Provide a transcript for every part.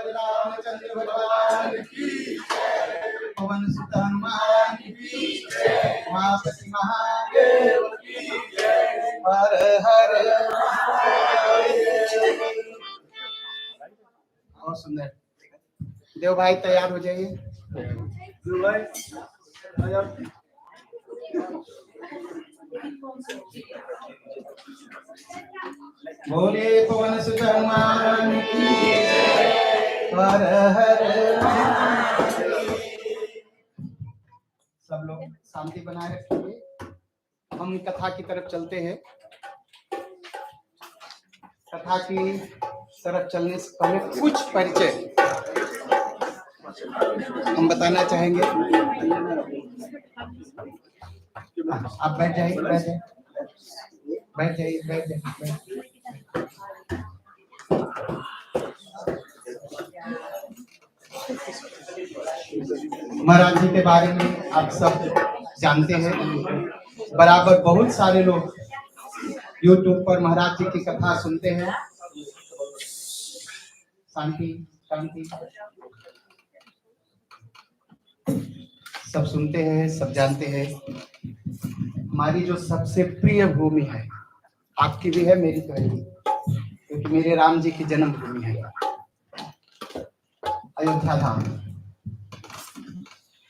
सियावर रामचंद्र भगवान की जय, पवन सुत हनुमान की जय, उमापति महादेव की जय, हर हर महादेव। बहुत सुंदर। देव भाई तैयार हो जाइए। बोले पवन सुत हनुमान की जय, हर हर महादेव। सब लोग शांति बनाए रखेंगे। हम कथा की तरफ चलते हैं। कथा की तरफ चलने से पहले कुछ परिचय हम बताना चाहेंगे। आप बैठ जाइए, बैठ जाइए, बैठ जाइए, बैठ जाइए। महाराज जी के बारे में आप सब जानते हैं। बराबर बहुत सारे लोग YouTube पर महाराज जी की कथा सुनते हैं। शांति शांति, सब सुनते हैं, सब जानते हैं। हमारी जो सबसे प्रिय भूमि है, आपकी भी है, मेरी तो है, क्योंकि मेरे राम जी की जन्मभूमि है अयोध्या धाम।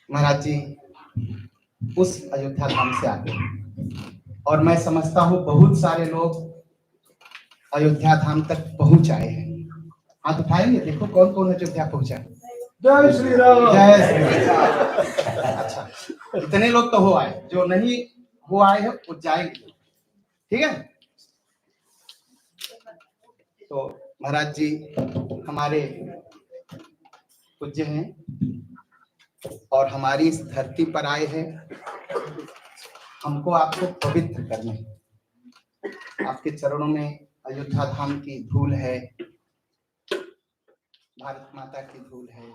महाराज जी उस अयोध्या धाम से आते हैं और मैं समझता हूँ बहुत सारे लोग अयोध्या धाम तक पहुंच आए हैं। हाथ उठाएंगे, देखो कौन कौन अयोध्या पहुंचा। जय श्री राम, जय श्री राम। अच्छा, इतने लोग तो हो आए, जो नहीं हो आए हैं वो जाएंगे, ठीक है। तो महाराज जी हमारे पूज्य हैं और हमारी इस धरती पर आए हैं हमको आपको पवित्र करने। आपके चरणों में अयोध्या धाम की धूल है, भारत माता की धूल है,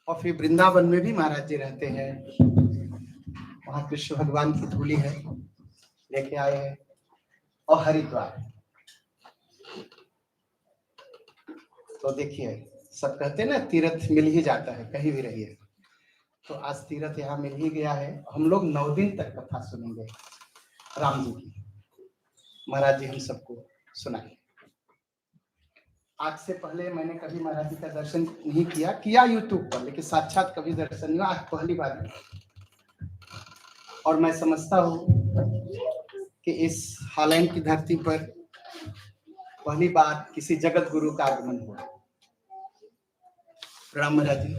और फिर वृंदावन में भी महाराज जी रहते हैं, वहां कृष्ण भगवान की धूली है, लेके आए हैं, और हरिद्वार। तो देखिए, सब कहते हैं ना तीर्थ मिल ही जाता है, कहीं भी रहिए। तो आज तीर्थ यहाँ मिल ही गया है। हम लोग 9 दिन तक कथा सुनेंगे राम जी की। महाराज जी हम सबको सुनाएंगे। आज से पहले मैंने कभी महाराज जी का दर्शन नहीं किया YouTube पर, लेकिन साक्षात कभी दर्शन नहीं हुआ, आज पहली बार है। और मैं समझता हूँ कि इस हॉलैंड की धरती पर पहली बार किसी जगत गुरु का आगमन हुआ। राम महाराज जी,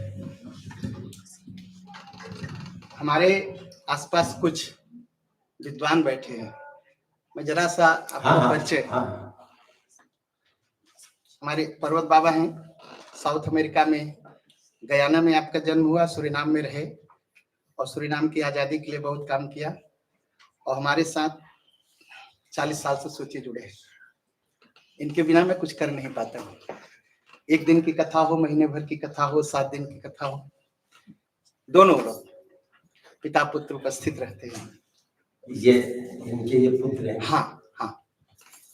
हमारे आसपास कुछ विद्वान बैठे हैं, मैं जरा सा आपको परिचय। हमारे पर्वत बाबा हैं, साउथ अमेरिका में गयाना में आपका जन्म हुआ, सूरीनाम में रहे और सूरीनाम की आज़ादी के लिए बहुत काम किया, और हमारे साथ 40 साल से सोचिए जुड़े हैं। इनके बिना मैं कुछ कर नहीं पाता हूँ। एक दिन की कथा हो, महीने भर की कथा हो, 7 दिन की कथा हो, दोनों लोग पिता पुत्र उपस्थित रहते हैं। इनके ये पुत्र हैं। हाँ हाँ,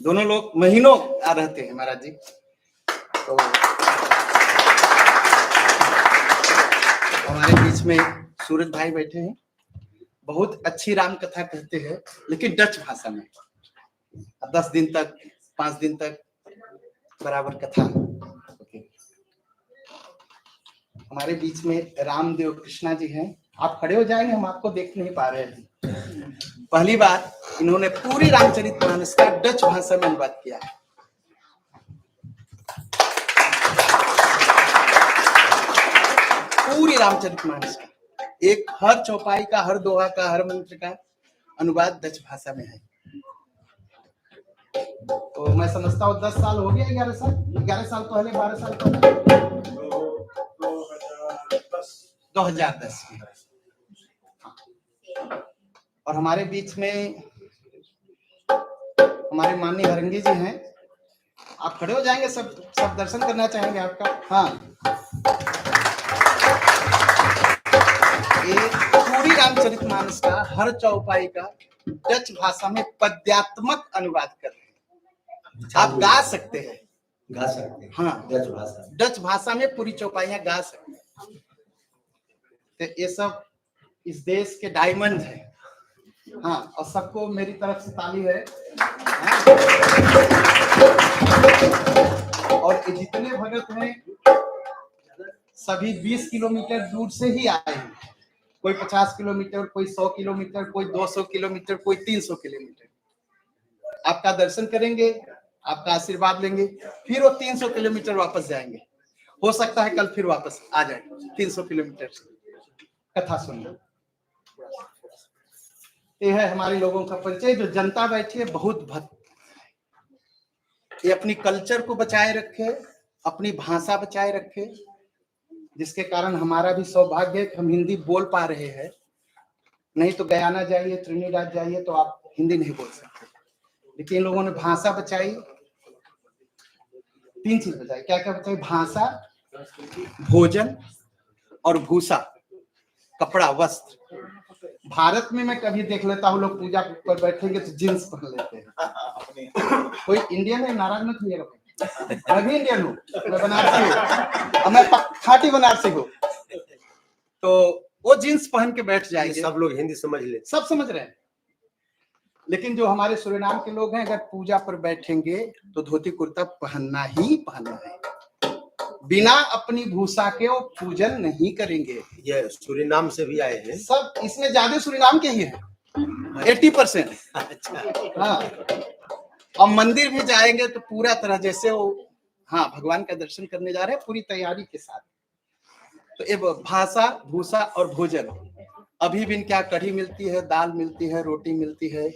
दोनों लोग महीनों रहते हैं महाराज जी। तो हमारे बीच में सूरज भाई बैठे हैं, बहुत अच्छी राम कथा कहते हैं, लेकिन डच भाषा में। 10 दिन तक, 5 दिन तक बराबर कथा। हमारे बीच में रामदेव कृष्णा जी हैं। आप खड़े हो जाएंगे, हम आपको देख नहीं पा रहे हैं। पहली बार इन्होंने पूरी रामचरितमानस का डच भाषा में अनुवाद किया है। पूरी रामचरितमानस का एक हर चौपाई का, हर दोहा का, हर मंत्र का अनुवाद डच भाषा में है। तो मैं समझता हूँ 10 साल हो गया, 11 साल पहले, 12 साल पहले, 2010 में। और हमारे बीच में हमारे माननीय हरंगी जी हैं। आप खड़े हो जाएंगे, सब दर्शन करना चाहेंगे आपका। हाँ, एक पूरी रामचरितमानस का हर चौपाई का डच भाषा में पद्यात्मक अनुवाद कर रहे हैं। आप गा सकते हैं, गा सकते हैं। हाँ, डच भाषा में पूरी चौपाइयां गा सकते हैं। तो ये सब इस देश के डायमंड है। हाँ, और सबको मेरी तरफ से ताली है। और ये जितने भगत हैं सभी 20 किलोमीटर दूर से ही आए हैं। कोई 50 किलोमीटर, कोई 100 किलोमीटर, कोई 200 किलोमीटर, कोई 300 किलोमीटर। आपका दर्शन करेंगे, आपका आशीर्वाद लेंगे, फिर वो 300 किलोमीटर वापस जाएंगे। हो सकता है कल फिर वापस आ जाए 300 किलोमीटर कथा सुनने। ये है हमारे लोगों का परिचय। जो जनता बैठी है बहुत भक्त, ये अपनी कल्चर को बचाए रखे, अपनी भाषा बचाए रखे, जिसके कारण हमारा भी सौभाग्य है कि हम हिंदी बोल पा रहे हैं। नहीं तो गयाना जाइए, त्रिनिदाद जाइए तो आप हिंदी नहीं बोल सकते। लेकिन इन लोगों ने भाषा बचाई, 3 चीज बचाई। क्या क्या बचाई? भाषा, भोजन और भूसा, कपड़ा, वस्त्र। भारत में मैं कभी देख लेता हूँ लोग पूजा पर बैठेंगे तो जींस पहन लेते हैं। कोई इंडियन है, नाराज मत होइएगा, मैं भी इंडियन हूँ, मैं बनारसी हूँ, मैं खाटी बनारसी हूँ। तो वो जींस पहन के बैठ जाएंगे। सब लोग हिंदी समझ ले, सब समझ रहे हैं। लेकिन जो हमारे सूरीनाम के लोग हैं, अगर पूजा पर बैठेंगे तो धोती कुर्ता पहनना ही पहनना है। बिना अपनी भूषा के वो पूजन नहीं करेंगे। ये सूरीनाम से भी आए हैं सब, इसमें ज्यादा सूरीनाम के ही है, 80%। अच्छा। हाँ, और मंदिर भी जाएंगे तो पूरा तरह जैसे वो, हाँ, भगवान का दर्शन करने जा रहे हैं पूरी तैयारी के साथ। तो ये भाषा, भूषा और भोजन। अभी भी क्या कढ़ी मिलती है, दाल मिलती है, रोटी मिलती है।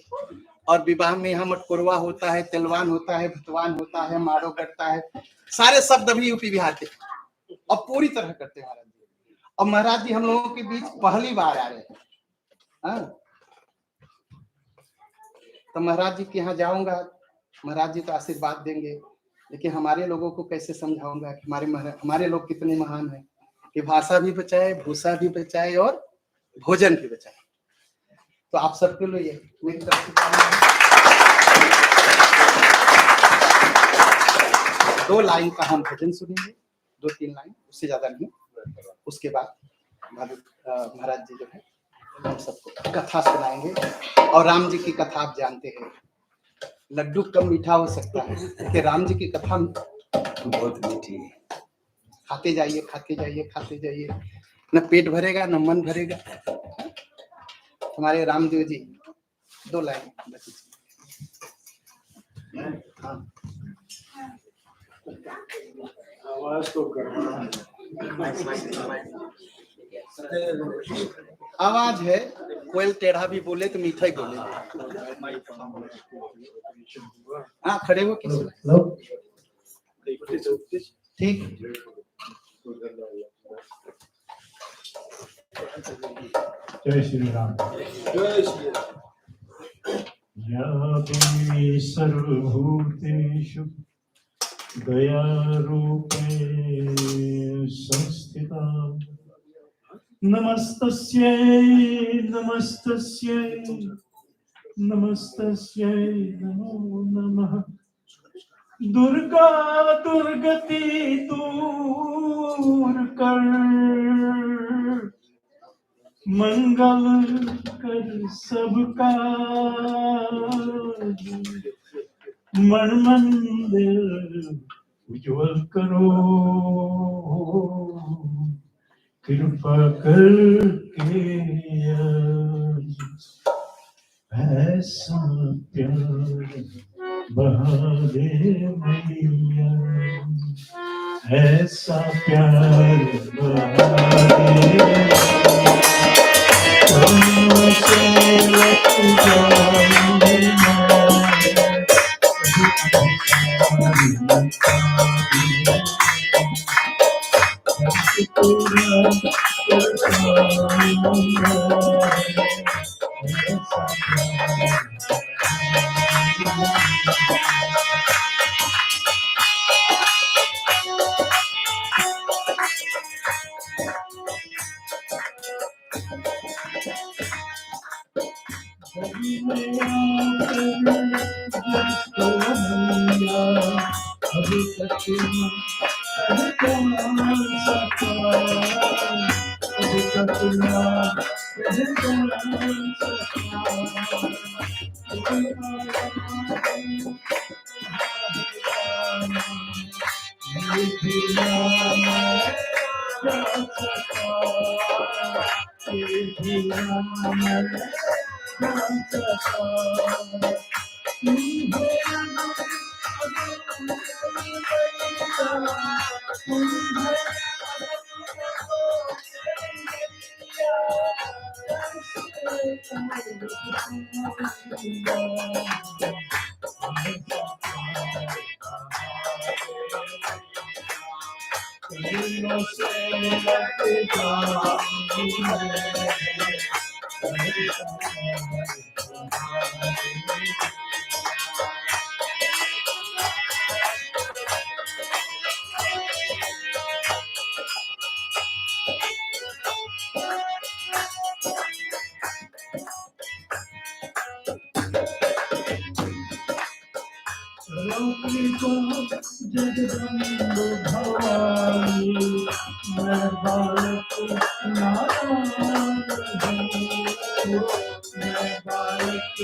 और विवाह में यहाँ मटकोरवा होता है, तिलवान होता है, भतवान होता है, मारो कटता है। सारे शब्द अभी यूपी बिहार के और पूरी तरह करते हैं महाराज जी। और महाराज जी हम लोगों के बीच पहली बार आ रहे हैं। हाँ, तो महाराज जी के यहाँ जाऊंगा, महाराज जी तो आशीर्वाद देंगे, लेकिन हमारे लोगों को कैसे समझाऊंगा कि हमारे लोग कितने महान हैं कि भाषा भी बचाए, भूषा भी बचाए और भोजन भी बचाए। तो आप सबके लिए मेरी तरफ से 2 लाइन का हम भजन सुनेंगे, 2-3 लाइन, उससे ज्यादा नहीं। उसके बाद महाराज जी जो है हम सबको कथा सुनाएंगे। और राम जी की कथा आप जानते हैं, लड्डू कम मीठा हो सकता है कि राम जी की कथा बहुत मीठी है। खाते जाइए, खाते जाइए, खाते जाइए, न पेट भरेगा न मन भरेगा। हमारे रामदेव जी 2 लाइन बची। हाँ, आवाज तो करना आवाज है, कोयल टेढ़ा भी बोले तो मीठा ही बोले। हाँ, खड़े हो किसी ठीक। जय श्री राम। जय श्री राम। या देवी सर्वभूतेषु दयारूपेण संस्थिता नमस्तस्यै नमस्तस्यै नमस्तस्यै नमो नमः। दुर्गा दुर्गति दूर कर, मंगल कर सबका, मन मंदिर उज्ज्वल करो, कृपा करके ऐसा प्यार बहा दे मैया, ऐसा प्यार बहा दे अभी तक जगदम्ब भवानी मैं बालक नारायण हूँ, मैं बालक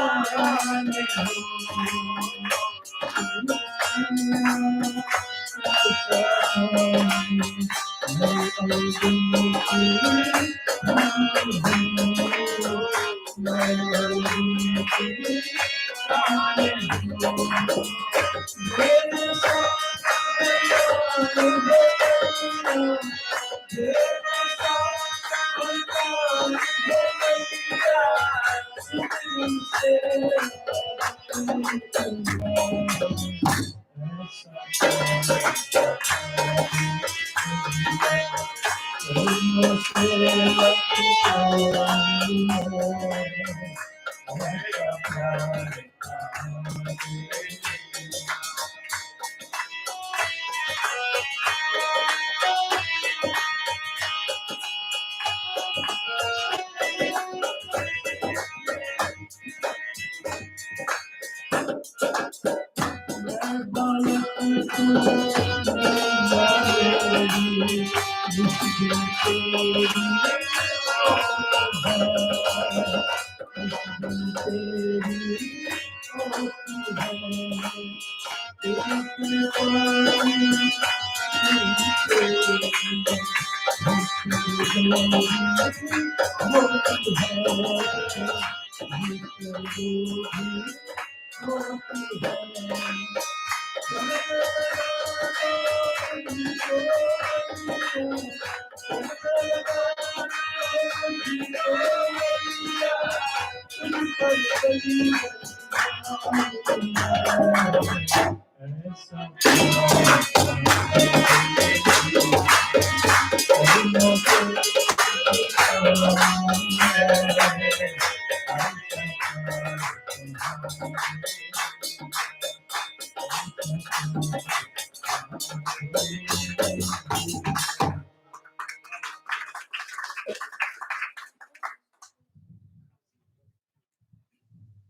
नारायण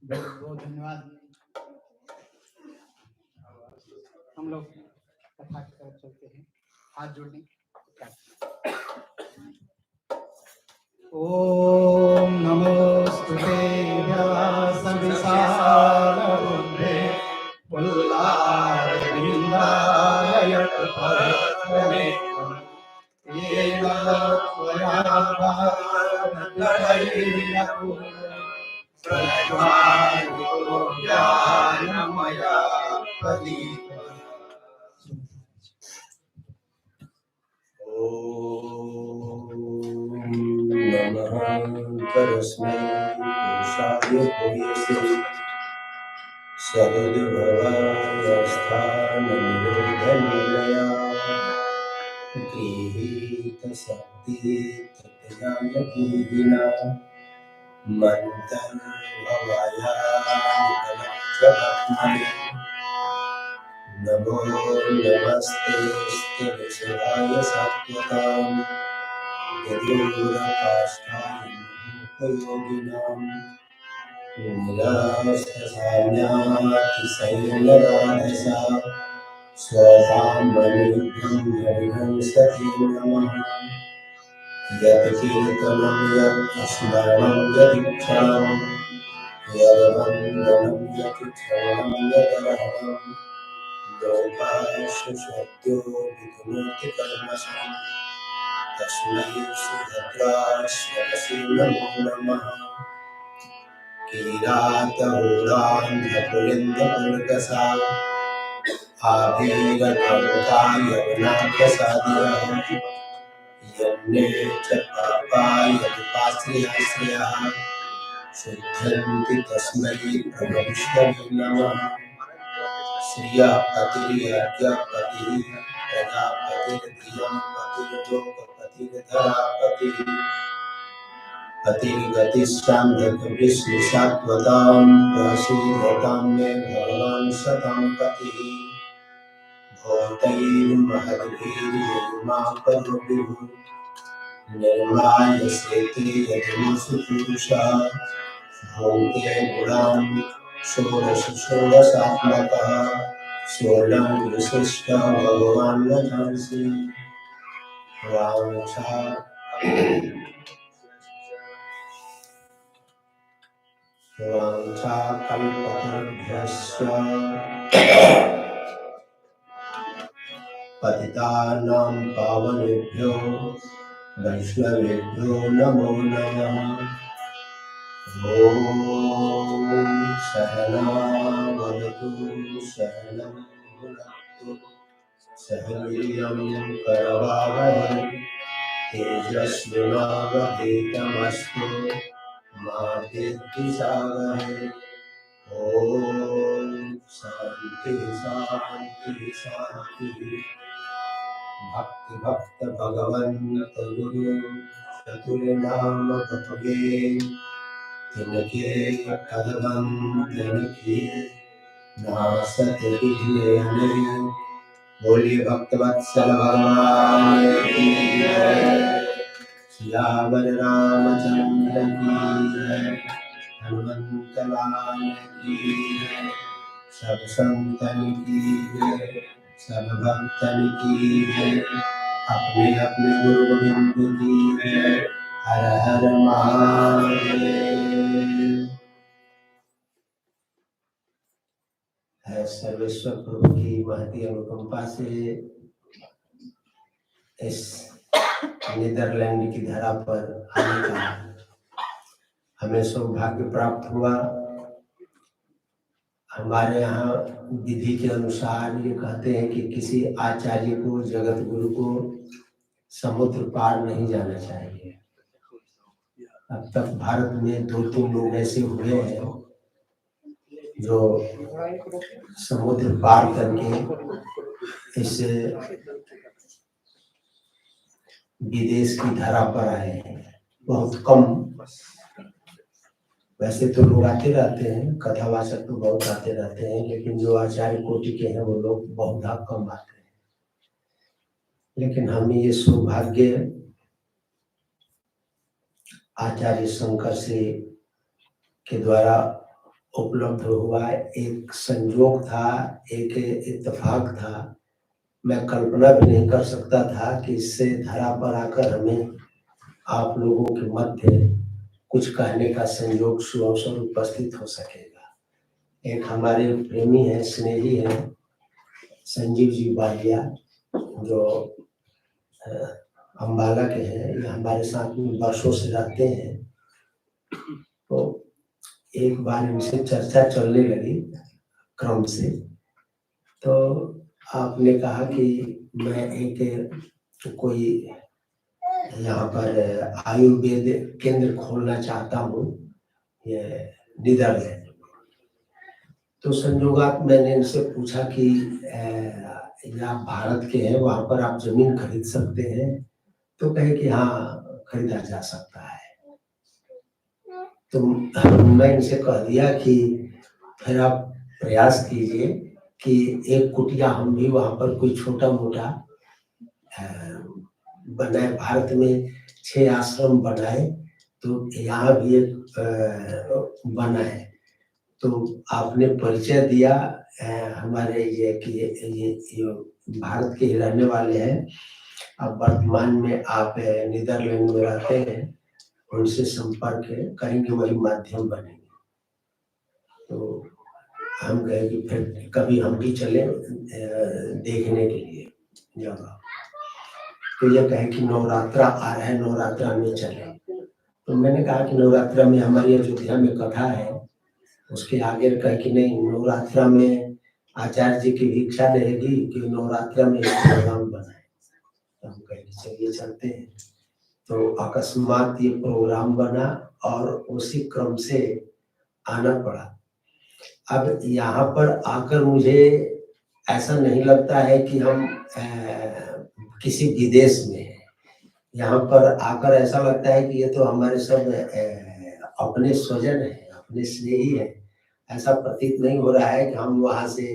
बहुत बहुत धन्यवाद। हम लोग कथा की तरफ चलते हैं, हाथ जोड़ने। ओम नमोस्तुते व्यासविशालबुद्धे पुल्लारविन्दाय यत्परमे येन त्वया ज्ञानमया नमः परस्मै पुरुषाय भूयसे सद्भवावस्थाननिरोधनिलया गृहीतशक्ति तृतीयाय कीर्तिना मन्तर्भवायानिकलक्षभक्मने नमो नमस्ते स्तुतिशिवाय सात्वताम् यदूरकाष्ठायोगिनां नीलास्तसाम्यातिशैलराधसा स्वधाम्बरेभ्यं हरिहंसते नमः यत् कीर्तनं यत् स्मरणं यदीक्षणं यद्वन्दनं यत् श्रवणं यदर्हणं योगाश्च शब्दो विधुनोति कर्मसु तस्मै सुभद्राश्वसि नमो नमः किरातहोरान्ध्रपुलिन्दपुलकसा आभीरकमुकायवनाथसादिनः यन्ने च पापाय विपाश्रयाश्रयः शुद्धन्ति तस्मै प्रणविष्णवे नमः श्रियः पतिर्यज्ञः पतिः प्रजापतिर्धियं पतिर्लोकपतिर्धरापतिः पतिर्गतिश्चान्धकविश्लिषात्वतां प्रसीदतां मे भगवान् सतां पतिः भूतैर्महद्भिर्यजुमा परोभिः निर्माय सेते यजुषु पुरुषः भूते गुणान् षोडशात्मकः सोलं विशिष्टः भगवान् वचांसि वाञ्छाकल्पतरुभ्यश्च पतितानां पावनेभ्यो वैष्णवेभ्यो नमो नमः ॐ सहनावतु सहनं भुनक्तु सह वीर्यं करवावहै तेजस्विनावधीतमस्तु मा विद्विषावहै ॐ शान्ति शान्ति शान्तिः भक्ति भक्त भगवंत गुरु चतुर्नाम कपगे तिनके कदम तिनके नासत विघ्ने बोलिए भक्तवत्सल भगवान की जय सियावर रामचंद्र की जय हनुमंत लाल की जय सब संतन की जय सब भक्तन की जय अपने अपने गुरु गोविंद की जय हर हर महादेव। है सर्वेश्वर प्रभु की महती अनुकंपा से इस नीदरलैंड की धरा पर आने का हमें सौभाग्य प्राप्त हुआ। हमारे यहाँ विधि के अनुसार ये कहते हैं कि किसी आचार्य को, जगत गुरु को समुद्र पार नहीं जाना चाहिए। अब तक भारत में 2-3 लोग ऐसे हुए हैं जो समुद्र पार करके इस विदेश की धरा पर आए हैं। बहुत कम, वैसे तो लोग आते रहते हैं, कथावाचक तो बहुत आते रहते हैं, लेकिन जो आचार्य कोटि के हैं वो लोग बहुत कम आते हैं। लेकिन हमें ये सौभाग्य आचार्य शंकर से के द्वारा उपलब्ध हुआ। एक संयोग था, एक इत्तेफाक था। मैं कल्पना भी नहीं कर सकता था कि इससे धरा पर आकर हमें आप लोगों के मध्य कुछ कहने का संयोग सुअवसर उपस्थित हो सकेगा। एक हमारे प्रेमी हैं, स्नेही हैं, संजीव जी बालिया, जो अम्बाला के हैं, ये हमारे साथ में वर्षों से रहते हैं। तो एक बार इनसे चर्चा चलने लगी क्रम से, तो आपने कहा कि मैं एक कोई यहाँ पर आयुर्वेद केंद्र खोलना चाहता हूँ ये नीदरलैंड में। तो संयोगात मैंने इनसे पूछा कि ये आप भारत के हैं, वहाँ पर आप जमीन खरीद सकते हैं? तो कहे कि हाँ, खरीदा जा सकता है। तो मैं इनसे कह दिया कि फिर आप प्रयास कीजिए कि एक कुटिया हम भी वहाँ पर कोई छोटा मोटा बनाए। भारत में 6 आश्रम बनाए, तो यहाँ भी एक बनाए। तो आपने परिचय दिया हमारे ये कि ये भारत के ही रहने वाले हैं। अब वर्तमान में आप नीदरलैंड में रहते हैं, उनसे संपर्क करेंगे, वही माध्यम बनेंगे। तो हम गए कि फिर कभी हम भी चले देखने के लिए जगह। तो ये कहे कि नवरात्रा आ रहा है, नवरात्रा में चले। तो मैंने कहा कि नवरात्रा में हमारी अयोध्या में कथा है, उसके आगे कहे कि नहीं, नवरात्रा में आचार्य जी की भी इच्छा रहेगी कि नवरात्रा में एक प्रोग्राम बनाए। तो हम कहे चलिए चलते हैं। तो अकस्मात ये प्रोग्राम बना और उसी क्रम से आना पड़ा। अब यहाँ पर आकर मुझे ऐसा नहीं लगता है कि हम किसी विदेश में हैं। यहाँ पर आकर ऐसा लगता है कि ये तो हमारे सब अपने स्वजन हैं, अपने स्नेही हैं। ऐसा प्रतीत नहीं हो रहा है कि हम वहाँ से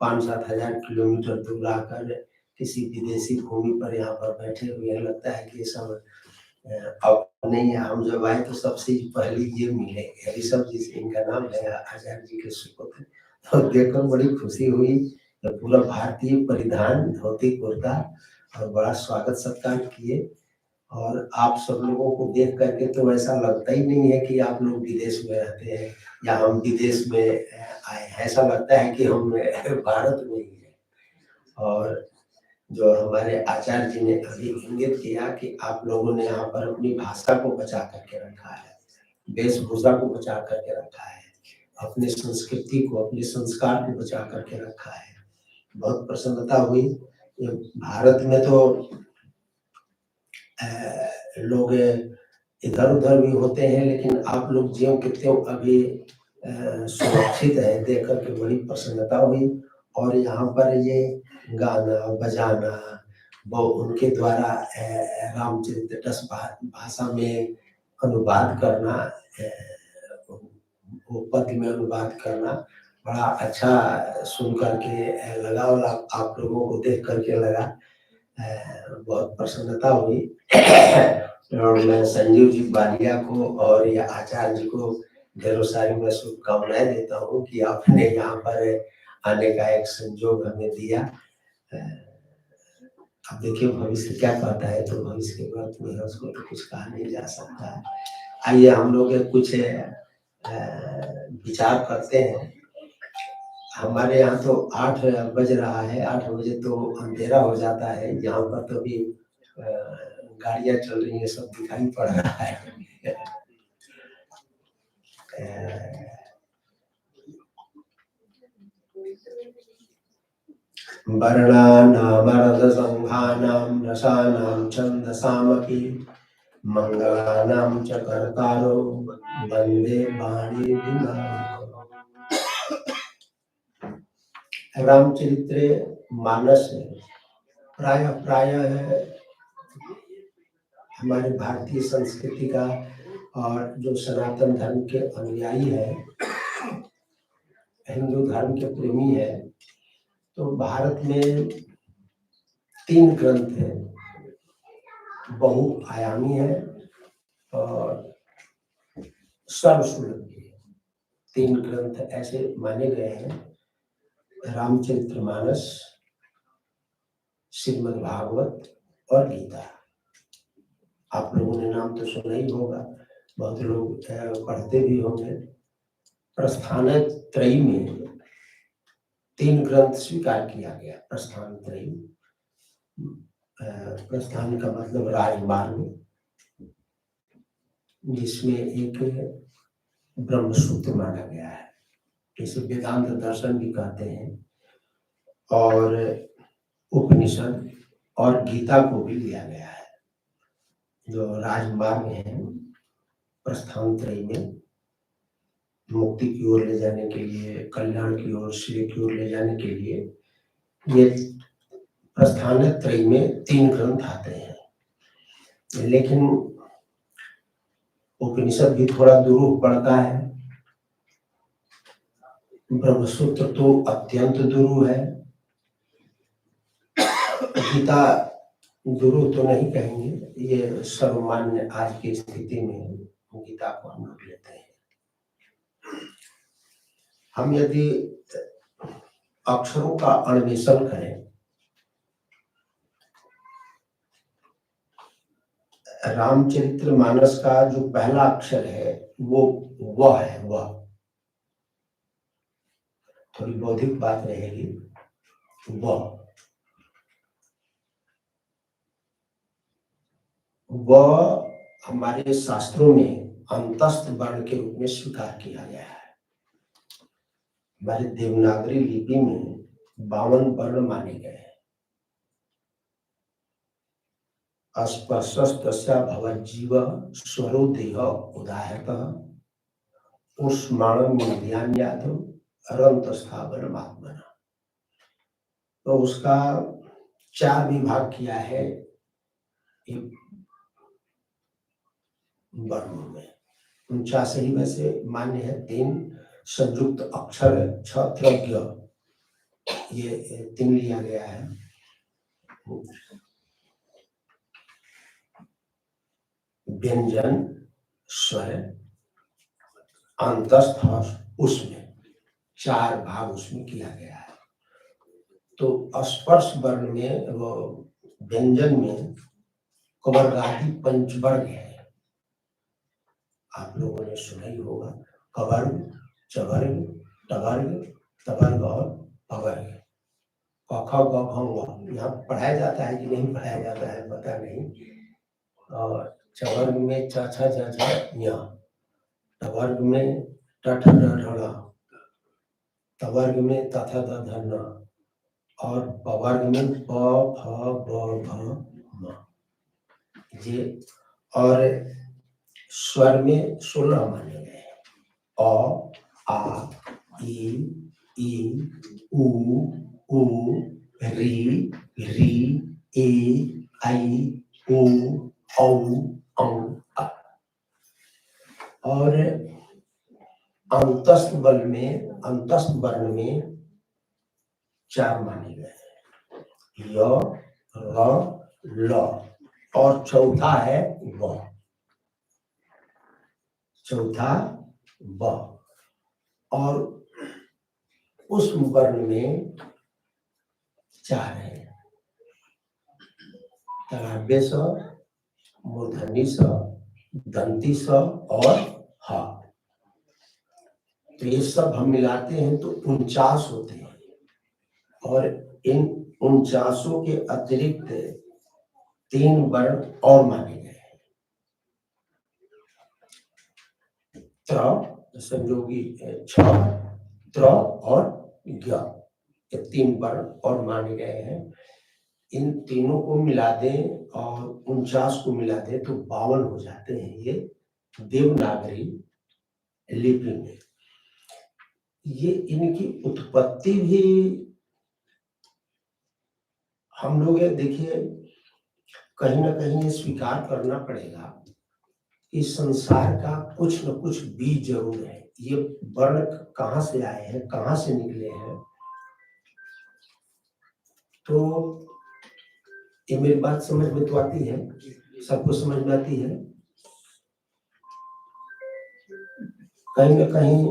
5-7 हजार किलोमीटर दूर आकर किसी विदेशी भूमि पर यहाँ पर बैठे हुए हैं। लगता है कि ये सब अपने ही। हम जब आए तो सबसे पहले ये मिले, ऋषभ जी से, इनका नाम है, आचार्य जी के सुपुत्र। तो देखकर बड़ी खुशी हुई। तो पूरा भारतीय परिधान, धोती कुर्ता, और बड़ा स्वागत सत्कार किए। और आप सब लोगों को देख करके तो ऐसा लगता ही नहीं है कि आप लोग विदेश में रहते हैं या हम विदेश में आए हैं। ऐसा लगता है कि हम भारत में ही हैं। और जो हमारे आचार्य जी ने अभी इंगित किया कि आप लोगों ने यहाँ पर अपनी भाषा को बचा करके रखा है, वेशभूषा को बचा करके रखा है, अपनी संस्कृति को, अपने संस्कार को बचा करके रखा है। बहुत प्रसन्नता हुई। भारत में तो लोग इधर उधर भी होते हैं, लेकिन आप लोग ज्यों के त्यों अभी सुरक्षित है, देख करके बड़ी प्रसन्नता हुई। और यहाँ पर ये गाना बजाना, वो उनके द्वारा रामचरितमानस भाषा में अनुवाद करना, वो पद में अनुवाद करना बड़ा अच्छा सुन करके लगा, और आप लोगों को देख करके लगा, बहुत प्रसन्नता हुई। और मैं संजीव जी बालिया को और ये आचार्य जी को ढेरों सारी मैं शुभकामनाएं देता हूँ कि आपने यहाँ पर आने का एक संजोग हमें दिया। अब देखिए भविष्य क्या कहता है, तो भविष्य के वक्त में है, उसको तो कुछ कहा नहीं जा सकता है। आइए हम लोग कुछ विचार करते हैं। हमारे यहाँ तो 8 बज रहा है, 8 बजे तो अंधेरा हो जाता है। यहाँ पर तो भी गाड़ियाँ चल रही हैं, सब दिखाई पड़ रहा है। वर्णानामर्धसंघानां रसानां छन्दसामपि मंगलानां च कर्तारो वन्दे वाणी विनायकम्। रामचरित्र मानस प्राय हमारी भारतीय संस्कृति का, और जो सनातन धर्म के अनुयायी है, हिंदू धर्म के प्रेमी है, तो भारत में 3 ग्रंथ है, बहुआयामी है और सर्वसुलभ है। 3 ग्रंथ ऐसे माने गए हैं, रामचरितमानस, श्रीमद् भागवत और गीता। आप लोगों ने नाम तो सुना ही होगा, बहुत लोग पढ़ते भी होंगे। प्रस्थानत्रयी में 3 ग्रंथ स्वीकार किया गया। प्रस्थानत्रयी, प्रस्थान का मतलब राजमार्ग, जिसमें एक ब्रह्मसूत्र माना गया है, इसे वेदांत दर्शन भी कहते हैं, और उपनिषद और गीता को भी लिया गया है। जो राजमार्ग है प्रस्थानत्रयी में, मुक्ति की ओर ले जाने के लिए, कल्याण की ओर, श्री की ओर ले जाने के लिए, ये प्रस्थानत्रयी में 3 ग्रंथ आते हैं। लेकिन उपनिषद भी थोड़ा दुरूह पड़ता है, ब्रह्मसूत्र तो अत्यंत दुरूह है, गीता दुरूह तो नहीं कहेंगे, ये सर्वमान्य आज की स्थिति में गीता को हम लोग लेते हैं। हम यदि अक्षरों का अन्वेषण करें, रामचरितमानस का जो पहला अक्षर है वो व है, व। थोड़ी बौद्धिक बात रहेगी, व हमारे शास्त्रों में अंतस्थ वर्ण के रूप में स्वीकार किया गया है। हमारे देवनागरी लिपि में 52 वर्ण माने गए हैं। अस्पृशस्तस्य भवज्जीव स्वरो देह उदाहृतः उष्माणमिन्द्रियाण्याधो अरंतस्थावरमात्मना। तो उसका 4 विभाग किया है वर्णों में। 49 ही में से मान्य है 3 संयुक्त अक्षर, 6 त्रज्ञ, ये 3 लिया गया है। व्यंजन, स्वर, अंतस्थ, उसमें 4 भाग उसमें किया गया है। तो स्पर्श वर्ण में, वो व्यंजन में कवर्गादि पंचवर्ग है। आप लोगों ने सुना ही होगा, कवर्ग, चवर्ग, टवर्ग, तवर्ग और पवर्ग। क ख ग घ ङ यहाँ पढ़ाया जाता है कि नहीं पढ़ाया जाता है पता नहीं। और चवर्ग में च छ ज झ ञ, टवर्ग में ट ठ ड ढ ण, तवर्ग में त थ द ध न, और पवर्ग में प फ ब भ म। ये और स्वर में 16 माने गए हैं। अ, आ, ई, उ, री, ए, आई, ओ, औ, अ। और अंतस्थ वर्ण में 4 माने गए हैं, य, र, ल, और चौथा है व। और उस वर्ण में 4 है, तलाभ्य स, मूर्धन्य स, दंती स और ह। तो ये सब हम मिलाते हैं तो 49 होते हैं। और इन 49 के अतिरिक्त 3 वर्ण और माने गए हैं। त्र, संयोगी 6, त्र और ज्ञ, ये 3 वर्ण और माने गए हैं। इन तीनों को मिला दें और 49 को मिला दें तो 52 हो जाते हैं ये देवनागरी लिपि में। ये इनकी उत्पत्ति भी हम लोग देखिए, कहीं ना कहीं ये स्वीकार करना पड़ेगा कि संसार का कुछ न कुछ बीज जरूर है। ये वर्ण कहाँ से आए हैं, कहाँ से निकले हैं, तो ये मेरी बात समझ में तो आती है, सबको समझ में आती है। कहीं ना कहीं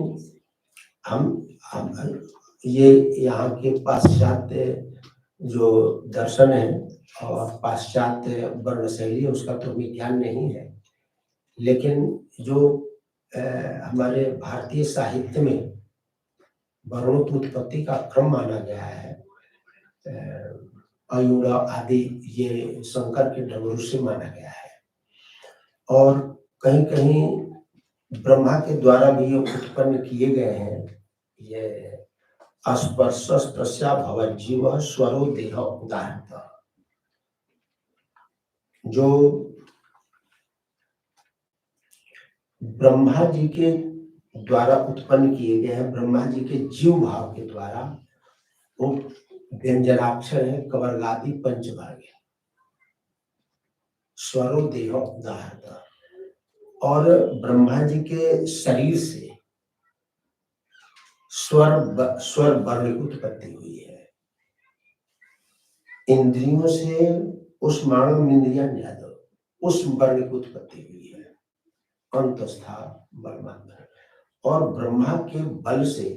हम ये यहाँ के पाश्चात्य जो दर्शन है और पाश्चात्य वर्ण शैली है उसका तो हमें ज्ञान नहीं है, लेकिन जो हमारे भारतीय साहित्य में वर्णों की उत्पत्ति का क्रम माना गया है, अयूण आदि ये शंकर के डमरू से माना गया है। और कहीं कहीं ब्रह्मा के द्वारा भी ये उत्पन्न किए गए हैं। ये अस्पर्शस्तस्या भवज्जीव स्वरो देह उदाहृतः, जो ब्रह्मा जी के द्वारा उत्पन्न किए गए हैं, ब्रह्मा जी के जीव भाव के द्वारा, वो व्यंजनाक्षर है, कवर्गादि पंचवर्ग है, स्वरो देह उदाहृतः। और ब्रह्मा जी के शरीर से स्वर वर्ण की उत्पत्ति हुई है। इंद्रियों से उष्माणमिन्द्रियाण्याधो, उस वर्ण की उत्पत्ति हुई है, अंतस्था परमात्मा। और ब्रह्मा के बल से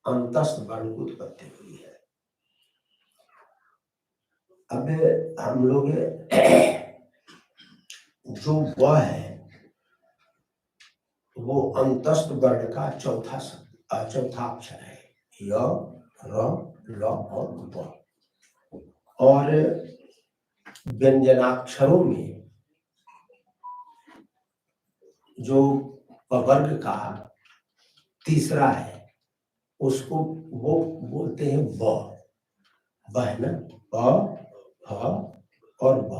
अंतस्थ वर्ण की उत्पत्ति हुई है। अब हम लोग जो व है वो अंतस्थ वर्ण का चौथा अक्षर है, य, र, ल और व। और व्यंजनाक्षरों में जो वर्ग का तीसरा है उसको वो बोलते हैं व है ना, प, ह और व।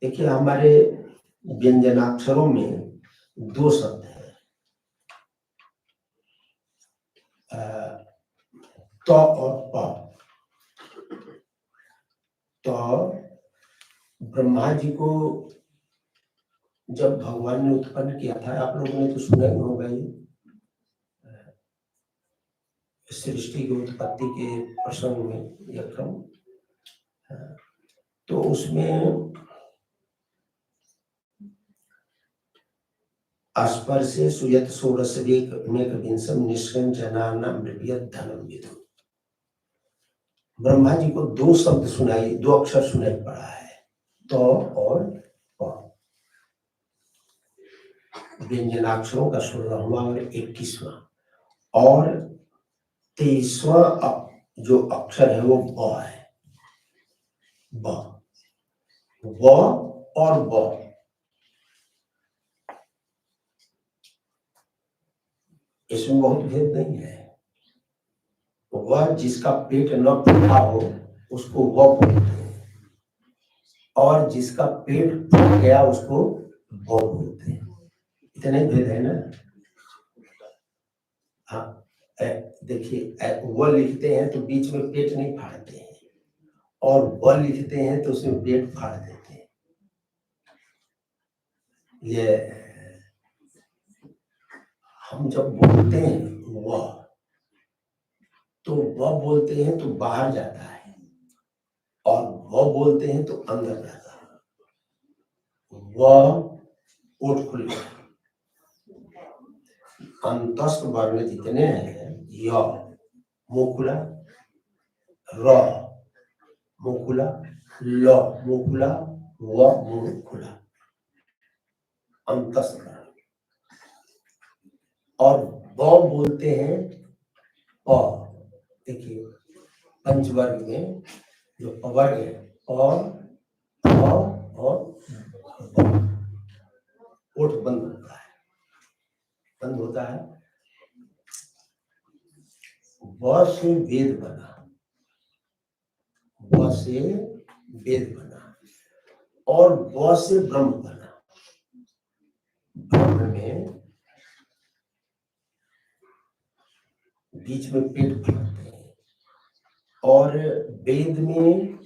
देखिए हमारे व्यंजनाक्षरों में दो शब्द है, त और प। तो ब्रह्मा जी को जब भगवान ने उत्पन्न किया था, आप लोगों ने तो सुना ही होगा, सृष्टि की उत्पत्ति के प्रसंग में यह क्रम, तो उसमें स्पर्शे सुयत षोडश मेक विंशम निष्कंचनाना मृगयत धनम विदु। ब्रह्मा जी को दो शब्द सुनाई, दो अक्षर सुनाई पड़ा है, तो और प। व्यंजनाक्षरों का 16वां और 21वां और 23वां जो अक्षर है वो ब है, व और ब। इसमें बहुत भेद नहीं है। वह जिसका पेट न फूटा हो उसको वह बोलते हैं, और जिसका पेट फूट गया उसको वह बोलते हैं। इतना ही भेद है ना। हाँ, देखिए वह लिखते हैं तो बीच में पेट नहीं फाड़ते हैं, और वह लिखते हैं तो उसमें पेट फाड़ देते हैं। ये हम जब बोलते हैं वह, तो वह बोलते हैं तो बाहर जाता है, और वह बोलते हैं तो अंदर जाता है। वह ओठ खुल गया। अंतस्थ वर्ण जितने हैं, य मुंह खुला, र मुंह खुला, ल मुंह खुला, व मुंह खुला, अंतस्थ वर्ण। और ब बोलते हैं प। देखिए पंचवर्ग में जो पवर्ग है, और ओठ बंद होता है, व से वेद बना, व से वेद बना, और व से ब्रह्म बना। ब्रह्म में बीच में पेट फैलते हैं, और वेद में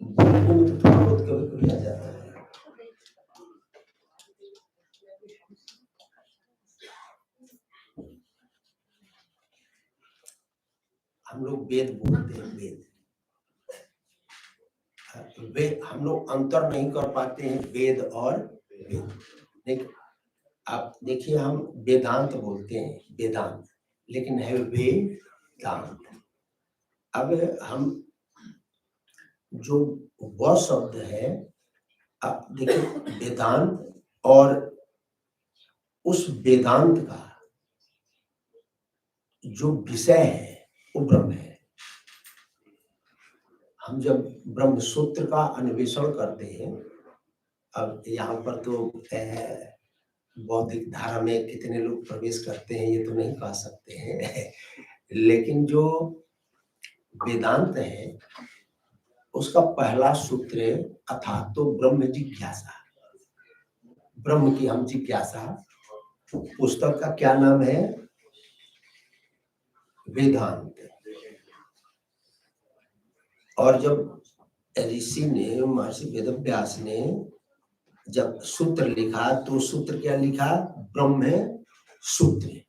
बोलने में तो थोड़ा बहुत कभी आ जाता है। हम लोग वेद बोलते हैं, वेद हम लोग अंतर नहीं कर पाते हैं वेद और वेद। आप देखिए हम वेदांत बोलते हैं, वेदांत, लेकिन है वेदांत। अब हम जो वह शब्द है, आप देखिए वेदांत, और उस वेदांत का जो विषय है वो ब्रह्म है। हम जब ब्रह्म सूत्र का अन्वेषण करते हैं, अब यहाँ पर तो बौद्धिक धारा में कितने लोग प्रवेश करते हैं ये तो नहीं कह सकते हैं, लेकिन जो वेदांत है उसका पहला सूत्र है अथातो ब्रह्म जिज्ञासा। ब्रह्म की हम जिज्ञासा, पुस्तक का क्या नाम है? वेदांत। और जब ऋषि ने, महर्षि वेदव्यास ने जब सूत्र लिखा तो सूत्र क्या लिखा? ब्रह्म सूत्र।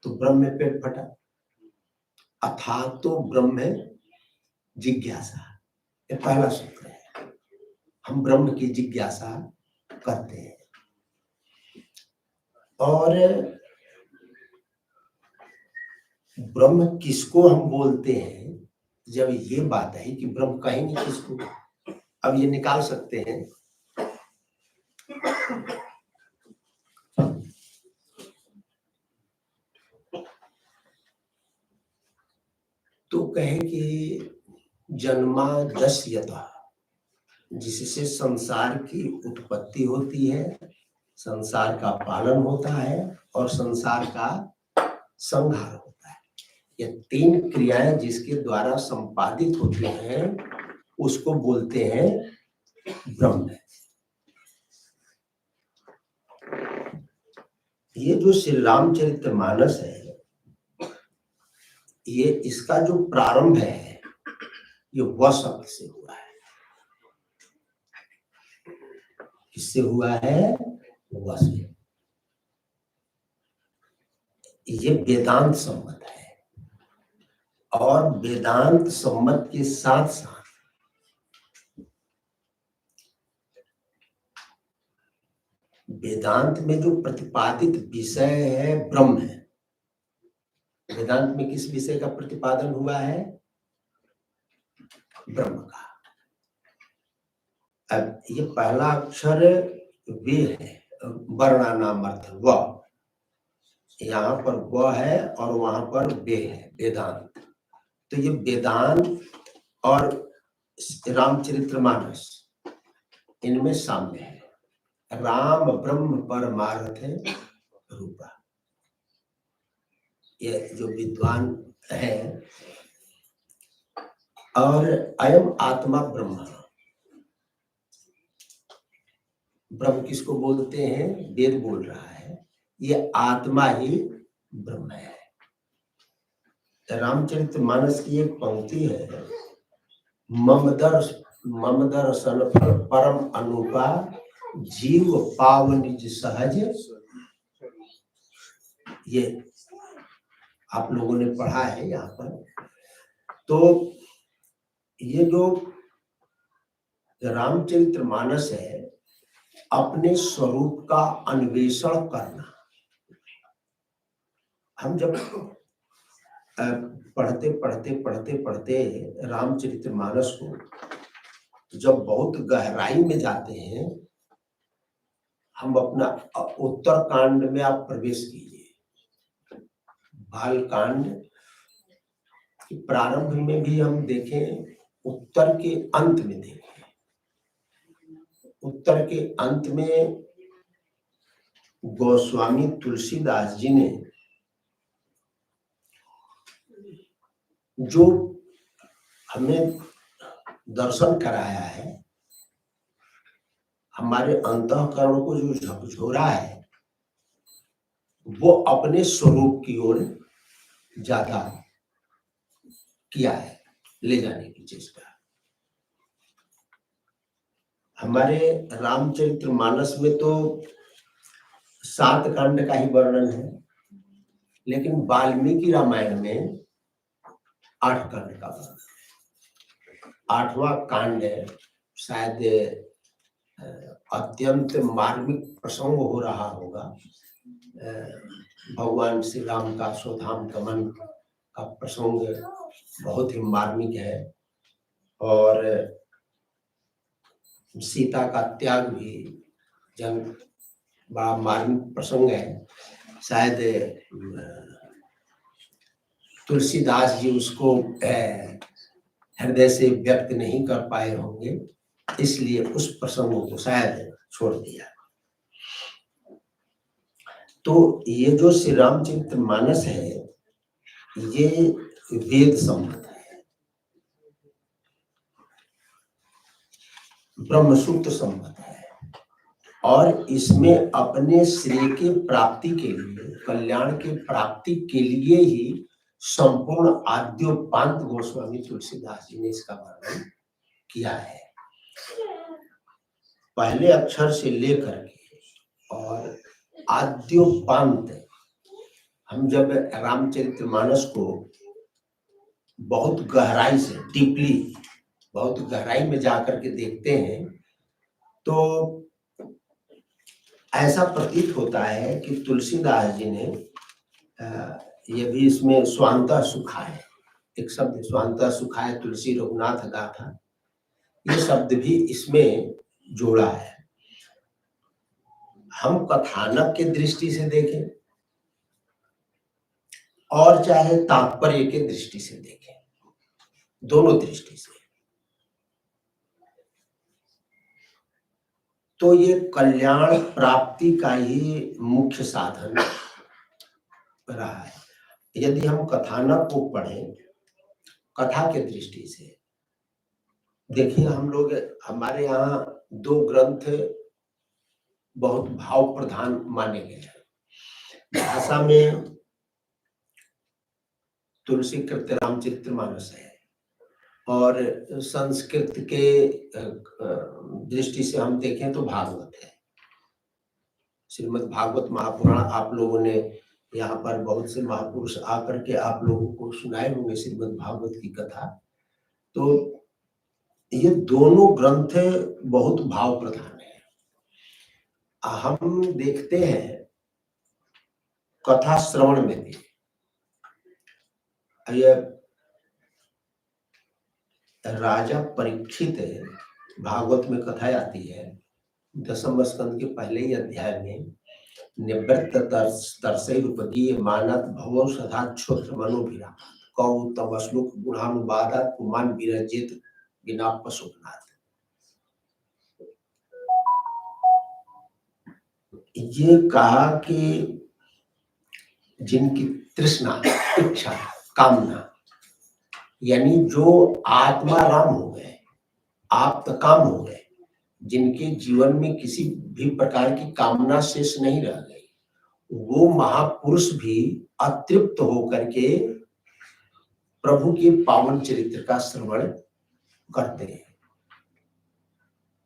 तो ब्रह्म में पेट फटा, अथातो ब्रह्म जिज्ञासा, ये पहला सूत्र है। हम ब्रह्म की जिज्ञासा करते हैं। और ब्रह्म किसको हम बोलते हैं, जब ये बात है कि ब्रह्म कहेंगे किसको, अब ये निकाल सकते हैं। तो कहे कि जन्माद्यस्यतः, जिससे संसार की उत्पत्ति होती है, संसार का पालन होता है और संसार का संहार होता है। ये तीन क्रियाएं जिसके द्वारा संपादित होती हैं उसको बोलते हैं ब्रह्म। ये जो श्री रामचरितमानस है, ये इसका जो प्रारंभ है ये व शब्द से हुआ है। किससे हुआ है? व से। ये वेदांत सम्मत है और वेदांत सम्मत के साथ साथ वेदांत में जो प्रतिपादित विषय है ब्रह्म है। वेदांत में किस विषय का प्रतिपादन हुआ है? ब्रह्म का। अब ये पहला अक्षर वे है, वर्णानाम अर्थ व, यहाँ पर व है और वहां पर वे है, वेदांत। तो ये वेदांत और रामचरितमानस इनमें साम्य है। राम ब्रह्म परमार्थ रूपा। ये जो विद्वान है, और अयम आत्मा ब्रह्म। ब्रह्म किसको बोलते हैं? वेद बोल रहा है ये आत्मा ही ब्रह्म है। रामचरितमानस की एक पंक्ति है, मम दर्शन परम अनुपा, जीव पाव निज सहज। ये आप लोगों ने पढ़ा है यहाँ पर। तो ये जो रामचरितमानस है, अपने स्वरूप का अन्वेषण करना। हम जब पढ़ते पढ़ते पढ़ते पढ़ते रामचरितमानस को जब बहुत गहराई में जाते हैं, हम अपना उत्तर कांड में आप प्रवेश कीजिए। बाल कांड के प्रारंभ में भी हम देखें, उत्तर के अंत में देखें। उत्तर के अंत में गोस्वामी तुलसीदास जी ने जो हमें दर्शन कराया है, हमारे अंतःकरण को जो झकझोरा है, वो अपने स्वरूप की ओर ज्यादा किया है, ले जाने की चेष्टा। हमारे रामचरितमानस में तो 7 कांड का ही वर्णन है, लेकिन वाल्मीकि रामायण में 8 कांड का वर्णन है। 8वां कांड शायद अत्यंत मार्मिक प्रसंग हो रहा होगा। भगवान श्री राम का स्वधाम गमन का प्रसंग बहुत ही मार्मिक है, और सीता का त्याग भी बड़ा मार्मिक प्रसंग है। शायद तुलसीदास जी उसको हृदय से व्यक्त नहीं कर पाए होंगे, इसलिए उस प्रसंग को शायद छोड़ दिया। तो ये जो श्री रामचरितमानस है, ये वेद सम्मत है, ब्रह्मसूत्र सम्मत है, और इसमें अपने श्रेय के प्राप्ति के लिए, कल्याण के प्राप्ति के लिए ही संपूर्ण आद्योपांत गोस्वामी तुलसीदास जी ने इसका वर्णन किया है। पहले अक्षर से लेकर के और आद्योपांत, हम जब रामचरितमानस को बहुत गहराई से, डीपली, बहुत गहराई में जाकर के देखते हैं, तो ऐसा प्रतीत होता है कि तुलसीदास जी ने ये भी इसमें स्वांतः सुखाय, एक शब्द स्वांतः सुखाय तुलसी रघुनाथ गाथा, ये शब्द भी इसमें जोड़ा है। हम कथानक के दृष्टि से देखें और चाहे तात्पर्य के दृष्टि से देखें, दोनों दृष्टि से, तो ये कल्याण प्राप्ति का ही मुख्य साधन रहा है। यदि हम कथानक को पढ़ें कथा के दृष्टि से, देखिए हम लोग, हमारे यहाँ 2 ग्रंथ बहुत भाव प्रधान माने गए हैं। भाषा में तुलसी कृत रामचरितमानस है, और संस्कृत के दृष्टि से हम देखें तो भागवत है, श्रीमद् भागवत महापुराण। आप लोगों ने यहाँ पर बहुत से महापुरुष आकर के आप लोगों को सुनाए होंगे श्रीमद् भागवत की कथा। तो ये दोनों ग्रंथ बहुत भाव प्रधान है। हम देखते हैं कथा श्रवण में भी, ये राजा परीक्षित भागवत में कथा आती है, 10वें स्कंद के पहले ही अध्याय में, निवृत्त तरसै रूपदीय मानत भवो सदा क्षुद्र मनोभिरा कौ तव श्लोक गुणानुवादात पुमान विरजित बिना पशुनाथ। ये कहा कि जिनकी तृष्णा, इच्छा, कामना, यानी जो आत्मा राम हो गए, आप काम हो गए, जिनके जीवन में किसी भी प्रकार की कामना शेष नहीं रह गई, वो महापुरुष भी अतृप्त होकर के प्रभु के पावन चरित्र का श्रवण करते हैं।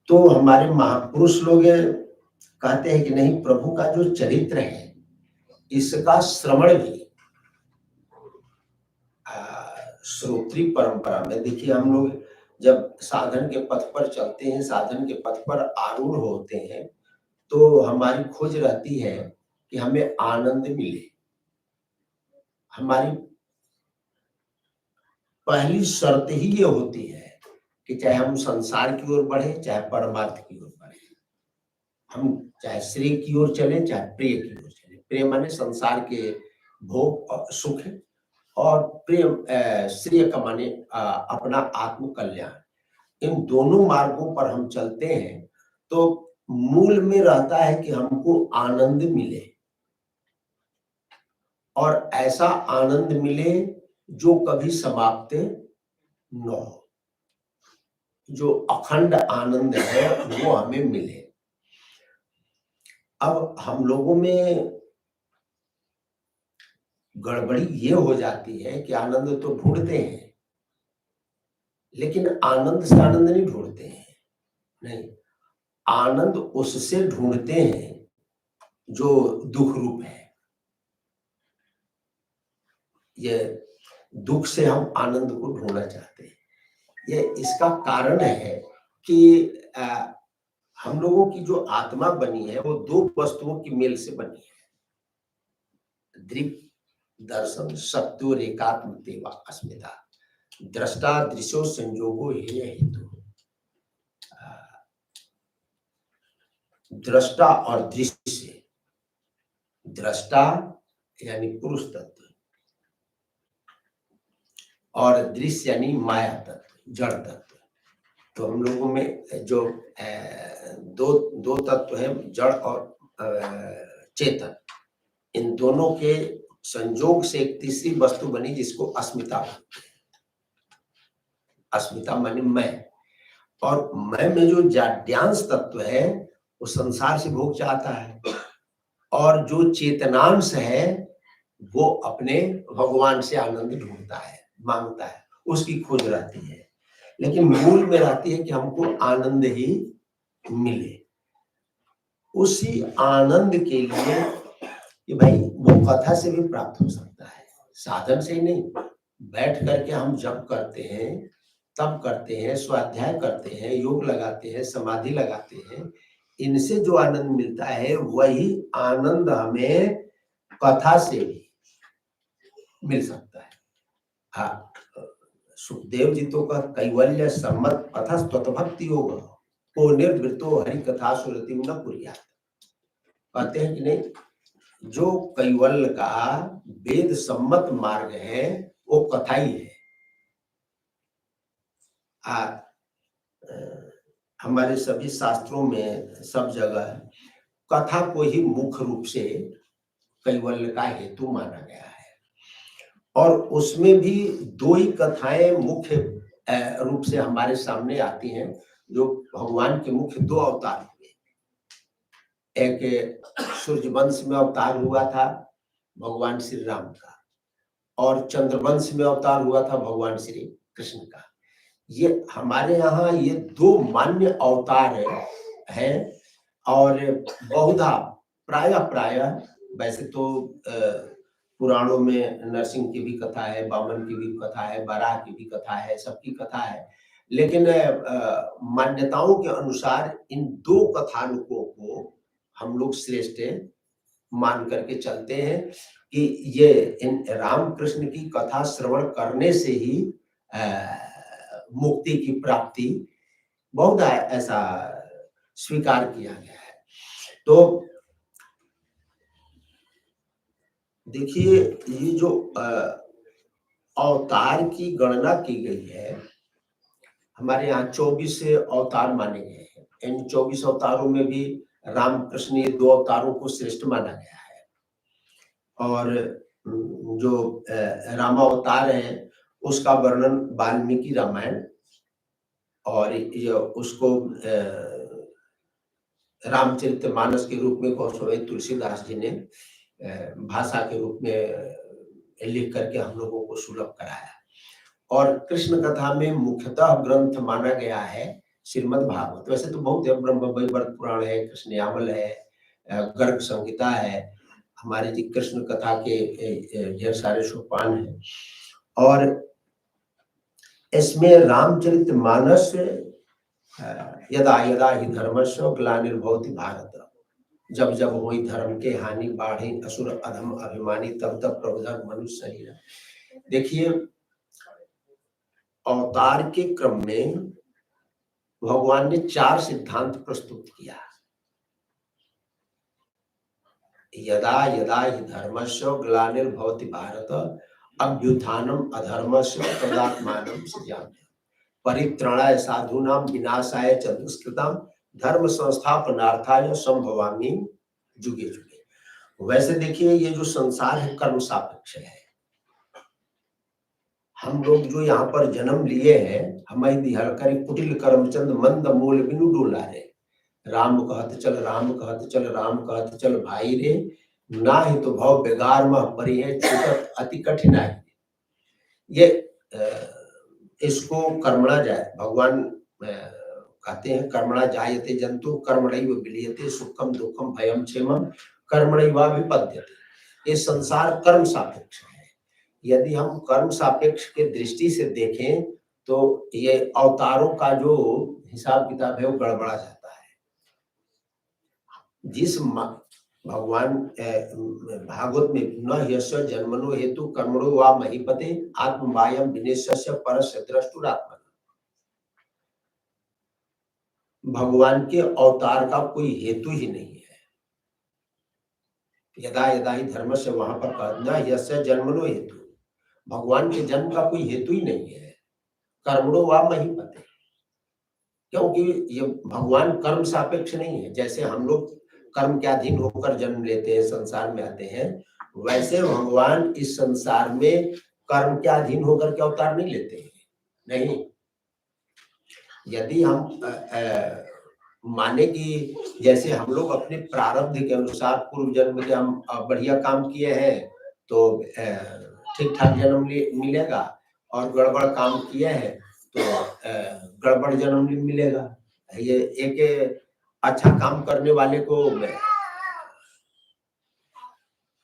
तो हमारे महापुरुष लोग कहते हैं कि नहीं, प्रभु का जो चरित्र है इसका श्रवण भी श्रोत्री परंपरा में, देखिए हम लोग जब साधन के पथ पर चलते हैं, साधन के पथ पर आरूढ़ होते हैं, तो हमारी खोज रहती है कि हमें आनंद मिले। हमारी पहली शर्त ही ये होती है कि चाहे हम संसार की ओर बढ़े, चाहे परमार्थ की ओर बढ़े, हम चाहे श्रेय की ओर चले, चाहे प्रिय की ओर चले। प्रिय माने संसार के भोग और सुख, और प्रेम श्रेय का माने अपना आत्म कल्याण। इन दोनों मार्गों पर हम चलते हैं तो मूल में रहता है कि हमको आनंद मिले, और ऐसा आनंद मिले जो कभी समाप्त न हो, जो अखंड आनंद है वो हमें मिले। अब हम लोगों में गड़बड़ी ये हो जाती है कि आनंद तो ढूंढते हैं, लेकिन आनंद से आनंद नहीं ढूंढते हैं। नहीं, आनंद उससे ढूंढते हैं जो दुख रूप है। ये दुख से हम आनंद को ढूंढना चाहते हैं। ये इसका कारण है कि हम लोगों की जो आत्मा बनी है वो 2 वस्तुओं की मेल से बनी है, दृक् दर्शन सत्यो रेकात्म देवा अस्मिता, दृष्टा दृश्यो संयोगो हेय हेतु। दृष्टा और दृश्य, दृष्टा यानी पुरुष तत्व, और दृश्य यानी माया तत्व, जड़ तत्व। तो हम लोगों में जो दो तत्व हैं, जड़ और चेतन, इन दोनों के संयोग से एक तीसरी वस्तु बनी जिसको अस्मिता बोलते हैं। अस्मिता माने मैं, और मैं में जो जाड्यांश तत्व है वो संसार से भोग चाहता है, और जो चेतनांश है वो अपने भगवान से आनंद ढूंढता है, मांगता है, उसकी खोज रहती है। लेकिन मूल में रहती है कि हमको आनंद ही मिले। उसी आनंद के लिए कि भाई वो कथा से भी प्राप्त हो सकता है, साधन से ही नहीं। बैठ करके हम जप करते हैं, तप करते हैं, स्वाध्याय करते हैं, योग लगाते हैं, समाधि लगाते हैं, इनसे जो आनंद मिलता है वही आनंद हमें कथा से भी मिल सकता है। हाँ, सुखदेव जी तो का कैवल्य सम्मत अथस तत्भक्ति योग को निर्वृतो हरि कथा सुरति न कुर्यात्। कहते हैं कि नहीं, जो कैवल्य का वेद सम्मत मार्ग है वो कथा ही है। हमारे सभी शास्त्रों में सब जगह कथा को ही मुख्य रूप से कैवल्य का हेतु माना गया है, और उसमें भी दो ही कथाएं मुख्य रूप से हमारे सामने आती हैं, जो भगवान के मुख्य दो अवतार हुए। एक सूर्यवंश में अवतार हुआ था भगवान श्री राम का, और चंद्रवंश में अवतार हुआ था भगवान श्री कृष्ण का। ये हमारे यहाँ ये दो मान्य अवतार हैं, और बहुधा प्राय वैसे तो पुराणों में नरसिंह की भी कथा है, वामन की भी कथा है, बाराह की भी कथा है, सबकी कथा है, लेकिन मान्यताओं के अनुसार इन दो कथानकों को हम लोग श्रेष्ठ मान करके चलते हैं कि ये इन राम कृष्ण की कथा श्रवण करने से ही मुक्ति की प्राप्ति बहुत ऐसा स्वीकार किया गया है। तो देखिए, ये जो अवतार की गणना की गई है, हमारे यहाँ 24 अवतार माने गए हैं। इन 24 अवतारों में भी राम कृष्ण ये दो अवतारों को श्रेष्ठ माना गया है, और जो रामावतार है उसका वर्णन वाल्मीकि रामायण और ये उसको रामचरितमानस के रूप में गोस्वामी तुलसीदास जी ने भाषा के रूप में लिख करके हम लोगों को सुलभ कराया। और कृष्ण कथा में मुख्यतः ग्रंथ माना गया है श्रीमद् भागवत। वैसे तो बहुत है, ब्रह्म वैवर्त पुराण है, कृष्ण यामल है, गर्ग संहिता है, हमारे जी कृष्ण कथा के ढेर सारे सोपान हैं। और इसमें रामचरितमानस यदा यदा ही धर्मस्य ग्लानिर्भवति भारत, जब जब हुई धर्म के हानि, बाढ़ी असुर अधम अभिमानी, तब तब प्रभु धर्म मनुष्य शरीर। देखिए, अवतार के क्रम में भगवान ने 4 सिद्धांत प्रस्तुत किया। यदा यदा ही धर्मस्य ग्लानिर्भवति भारत अभ्युत्थानम अधर्मस्य तदात्मानं सृजाम्यहम् परित्राणाय साधूनां विनाशाय च दुष्कृतां धर्म संस्थापनार्थाय संभवामि जुगे जुगे। वैसे देखिए, ये जो संसार है कर्म सापेक्ष है। हम लोग जो यहाँ पर जन्म लिए हैं, हमें दिहल करे कुटिल कर्मचंद मंद मूल बिनु डोला रे, राम कहत चल राम कहत चल राम कहत चल भाई रे, ना ही तो भाव बेगार मह परी है छूटत अति कठिनाई। ये इसको कर्मणा जाए, भगवान कहते हैं कर्मणा जायते जंतु कर्मणैव विलीयते सुखम दुखम भयम क्षेमम कर्मणैव विपद्यते। ये संसार कर्म सापेक्ष है। यदि हम कर्म सापेक्ष के दृष्टि से देखें तो ये अवतारों का जो हिसाब किताब है वो गड़बड़ा जाता है। जिस भगवान भागवत में न यस्य जन्मनो हेतु कर्मणो वा महीपते आत्मवायम विनेशस्य परस्य द्रष्टुरात्मन, भगवान के अवतार का कोई हेतु ही नहीं है। यदा यदा ही धर्म से वहां पर कहना यस्य जन्मनो हेतु, भगवान के जन्म का कोई हेतु ही नहीं है। कर्मणो वा महीपते, क्योंकि ये भगवान कर्म सापेक्ष नहीं है। जैसे हम लोग कर्म के अधीन होकर जन्म लेते हैं, संसार में आते हैं, वैसे भगवान इस संसार में कर्म के अधीन होकर के अवतार नहीं लेते हैं। नहीं, यदि हम माने कि जैसे हम लोग अपने प्रारब्ध के अनुसार पूर्व जन्म के हम बढ़िया काम किए हैं तो ठीक ठाक जन्म मिलेगा, और गड़बड़ काम किए हैं तो गड़बड़ जन्म मिलेगा। ये एक अच्छा काम करने वाले को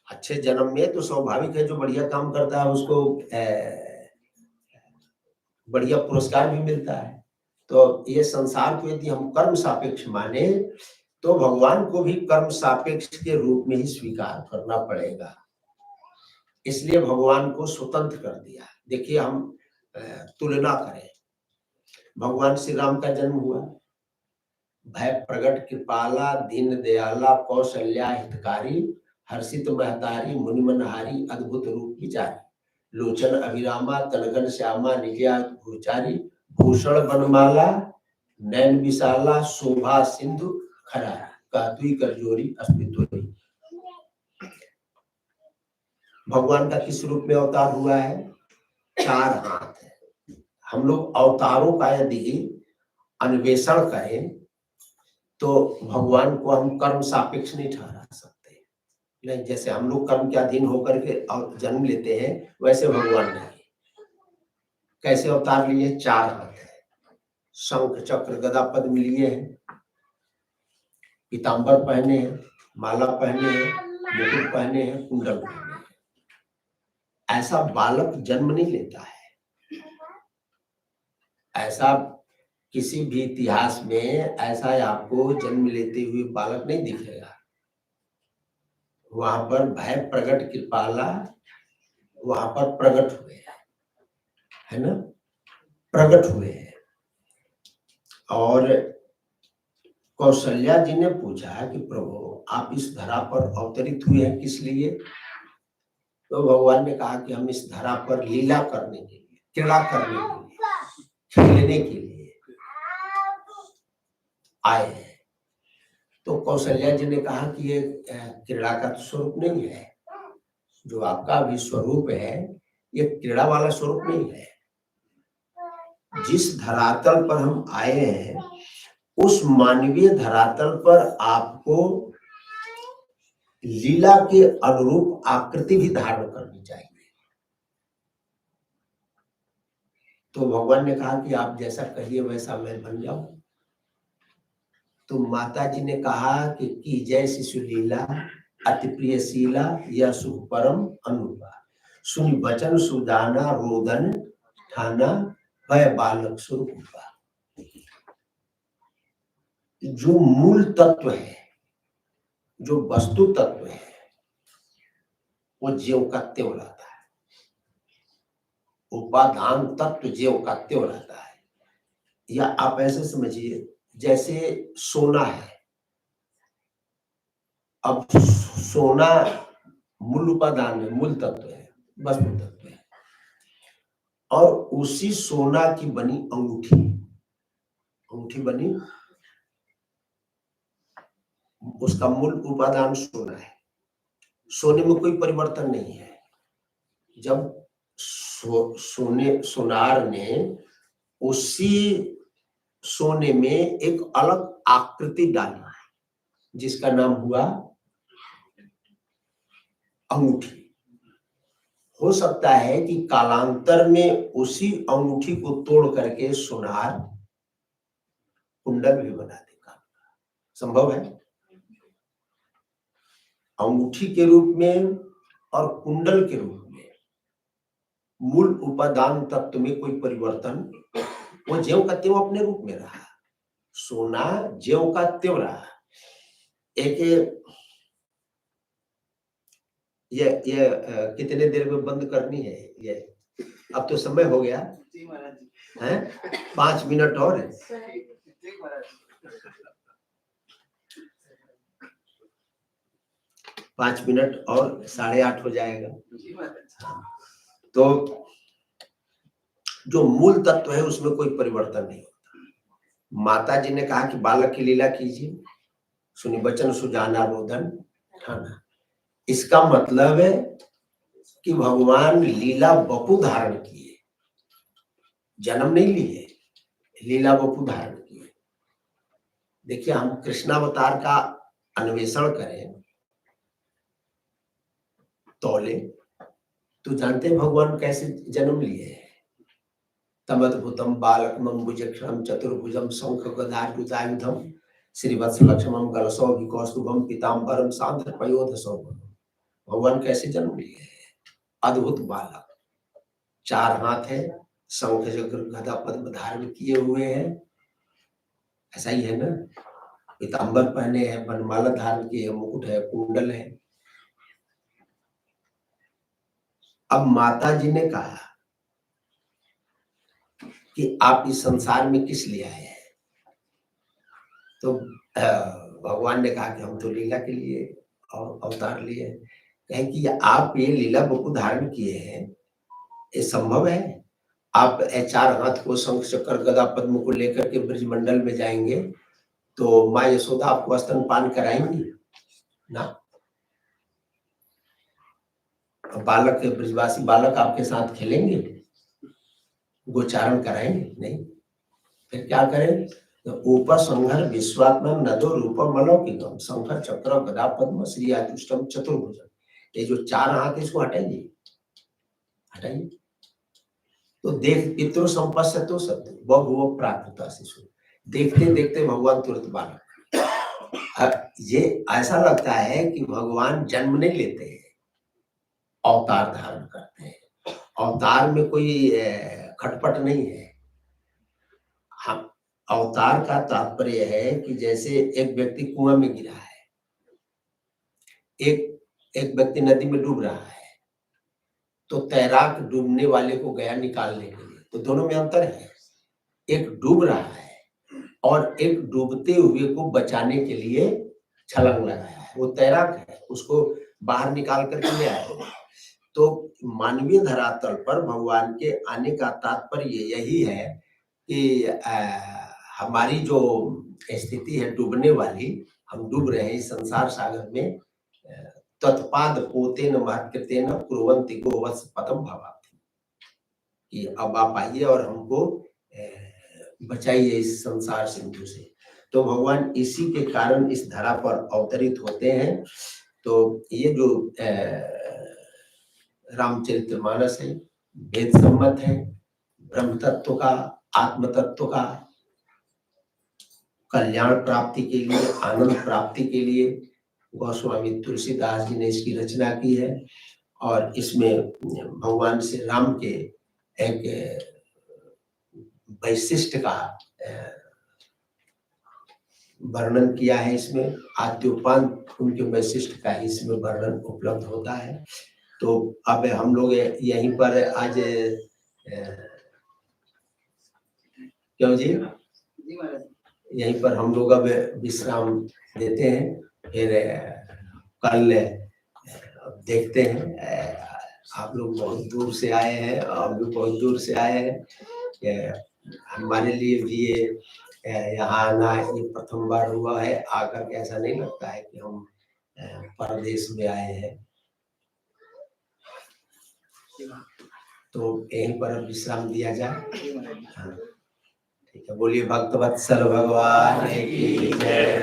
अच्छे जन्म में तो स्वाभाविक है, जो बढ़िया काम करता है उसको बढ़िया पुरस्कार भी मिलता है। तो ये संसार को यदि हम कर्म सापेक्ष माने तो भगवान को भी कर्म सापेक्ष के रूप में ही स्वीकार करना पड़ेगा। इसलिए भगवान को स्वतंत्र कर दिया। देखिए हम तुलना करें, भगवान श्री राम का जन्म हुआ, भय प्रगट कृपाला दीन दयाला कौशल्या हितकारी हर्षित महतारी मुनि मनहारी अद्भुत रूप विचारी लोचन अभिरामा तनगन श्यामा निजया भूचारी भूषण बनमाला नैन विशाला शोभा सिंधु खरारा कहतुई करजोरी अस्मितुरी। भगवान का किस रूप में अवतार हुआ है? 4 हाथ है। हम लोग अवतारों का यदि अन्वेषण करें तो भगवान को हम कर्म सापेक्ष नहीं ठहरा सकते। नहीं, जैसे हम लोग कर्म के अधीन होकर के जन्म लेते हैं वैसे भगवान नहीं। कैसे अवतार लिए? 4 हाथ है, शंख चक्र गदा पद्म लिए हैं, पीतांबर पहने हैं, माला पहने हैं, मुकुट पहने हैं, कुंडल पहने हैं। ऐसा बालक जन्म नहीं लेता है। ऐसा किसी भी इतिहास में ऐसा आपको जन्म लेते हुए बालक नहीं दिखेगा। वहां पर भय प्रगट कृपाला वहां पर प्रकट हुए है ना, प्रकट हुए हैं। और कौशल्या जी ने पूछा कि प्रभु आप इस धरा पर अवतरित हुए हैं किस लिए? तो भगवान ने कहा कि हम इस धरा पर लीला करने के लिए, क्रीड़ा करने के लिए, खेलने के लिए आए हैं। तो कौशल्या जी ने कहा कि ये क्रीड़ा का तो स्वरूप नहीं है, जो आपका भी स्वरूप है ये क्रीड़ा वाला स्वरूप नहीं है। जिस धरातल पर हम आए हैं उस मानवीय धरातल पर आपको लीला के अनुरूप आकृति भी धारण करनी चाहिए। तो भगवान ने कहा कि आप जैसा कहिए वैसा मैं बन जाऊं। तो माता जी ने कहा कि जय शिशु लीला अति प्रियशीला यह सुख परम अनुपा सुनि वचन सुदाना रोदन ठाना भय बालक स्वरूपा। जो मूल तत्व है, जो वस्तु तत्व है, वो ज्यों का त्यों रहता है। उपादान तत्व ज्यों का त्यों रहता है। या आप ऐसे समझिए जैसे सोना है। अब सोना मूल उपादान है, मूल तत्व है, वस्तु तत्व है। और उसी सोना की बनी अंगूठी, अंगूठी बनी, उसका मूल उपादान सोना है। सोने में कोई परिवर्तन नहीं है। जब सोनार ने उसी सोने में एक अलग आकृति डाली जिसका नाम हुआ अंगूठी। हो सकता है कि कालांतर में उसी अंगूठी को तोड़ करके सोनार कुंडल भी बना देगा, संभव है। अंगूठी के रूप में और कुंडल के रूप में मूल उपादान तत्व में कोई परिवर्तन, वो ज्यों का त्यों अपने रूप में रहा। सोना ज्यों का त्यों रहा। एक ये कितने देर में बंद करनी है? ये अब तो समय हो गया है, 5 मिनट और है। 5 मिनट और 8:30 हो जाएगा। तो जो मूल तत्व है उसमें कोई परिवर्तन नहीं होता। माता जी ने कहा कि बालक की लीला कीजिए, सुनि वचन सुजाना रोदन ठाना। इसका मतलब है कि भगवान लीला वपु धारण किए, जन्म नहीं लिए, लीला वपु धारण किए। देखिए हम कृष्णावतार का अन्वेषण करें तौले तो जानते हैं भगवान कैसे जन्म लिए हैं। तमद्भुतम बालकमं भुजक्षरं चतुर्भुजं शंख गदायुधं श्रीवत्स लक्ष्मणं गलसौभि कौस्तुभं पीतांबरं सांद्रपयोधसौभं। भगवान कैसे जन्म लिए हैं? अद्भुत बालक, 4 हाथ है, शंख चक्र गदा पद्म धारण किए हुए हैं। ऐसा ही है ना, पीतांबर पहने हैं, बनमाला धारण किए, मुकुट है, कुंडल है। अब माता जी ने कहा कि आप इस संसार में किस लिए आए हैं, तो भगवान ने कहा कि हम तो लीला के लिए अवतार लिए। कहें कि आप ये लीला बपू धारण किए हैं, ये संभव है? आप 4 हाथ को शंख चक्र गदा पद्म को लेकर के ब्रजमंडल में जाएंगे तो माँ यशोदा आपको स्तनपान कराएंगी ना? बालक, ब्रजवासी बालक आपके साथ खेलेंगे, गोचारण कराएंगे? नहीं। फिर क्या करें? तो ऊपर संघर विश्वात्मन नदो रूपम अलौकिकम शंकर चक्र गदा पद्म श्री आजुष्टम चतुर्भुजम, ये जो 4 हाथ इसको हटाइए, हटाइए। तो देख पितृ संपस्य तो सत्य बहु प्राकृता शिशु, देखते देखते भगवान तुरंत बालक। ये ऐसा लगता है कि भगवान जन्म नहीं लेते हैं, अवतार धारण करते हैं। अवतार में कोई खटपट नहीं है। हम अवतार का तात्पर्य है कि जैसे एक व्यक्ति कुआं में गिरा है, एक व्यक्ति नदी में डूब रहा है, तो तैराक डूबने वाले को गया निकालने के लिए, तो दोनों में अंतर है। एक डूब रहा है और एक डूबते हुए को बचाने के लिए छलांग लगाया है, वो तैराक है, उसको बाहर निकाल करके ले आया। तो मानवीय धरातल पर भगवान के आने का तात्पर्य यही है कि हमारी जो स्थिति है डूबने वाली, हम डूब रहे हैं इस संसार सागर में, तत्पाद पोतेन महत्कृतेन कुर्वन्ति गोवत्स पदम भवाति, कि अब आप आइए और हमको बचाइए इस संसार सिंधु से। तो भगवान इसी के कारण इस धरा पर अवतरित होते हैं। तो ये जो रामचरितमानस है, वेद सम्मत है, ब्रह्म तत्व का, आत्म तत्व का कल्याण प्राप्ति के लिए, आनंद प्राप्ति के लिए गोस्वामी तुलसीदास जी ने इसकी रचना की है। और इसमें भगवान श्री राम के एक वैशिष्ट का वर्णन किया है। इसमें आद्योपांत उनके वैशिष्ट का इसमें वर्णन उपलब्ध होता है। तो अब हम लोग यहीं पर आज क्यों जी यहीं पर हम लोग अब विश्राम देते हैं, फिर कल देखते हैं। आप लोग बहुत दूर से आए हैं, हम भी बहुत दूर से आए हैं। हमारे लिए भी ये यहाँ आना ये प्रथम बार हुआ है। आकर के ऐसा नहीं लगता है कि हम परदेश में आए हैं। तो यहीं पर विश्राम दिया जाए। हाँ, ठीक है। बोलिए भक्तवत्सल भगवान की जय,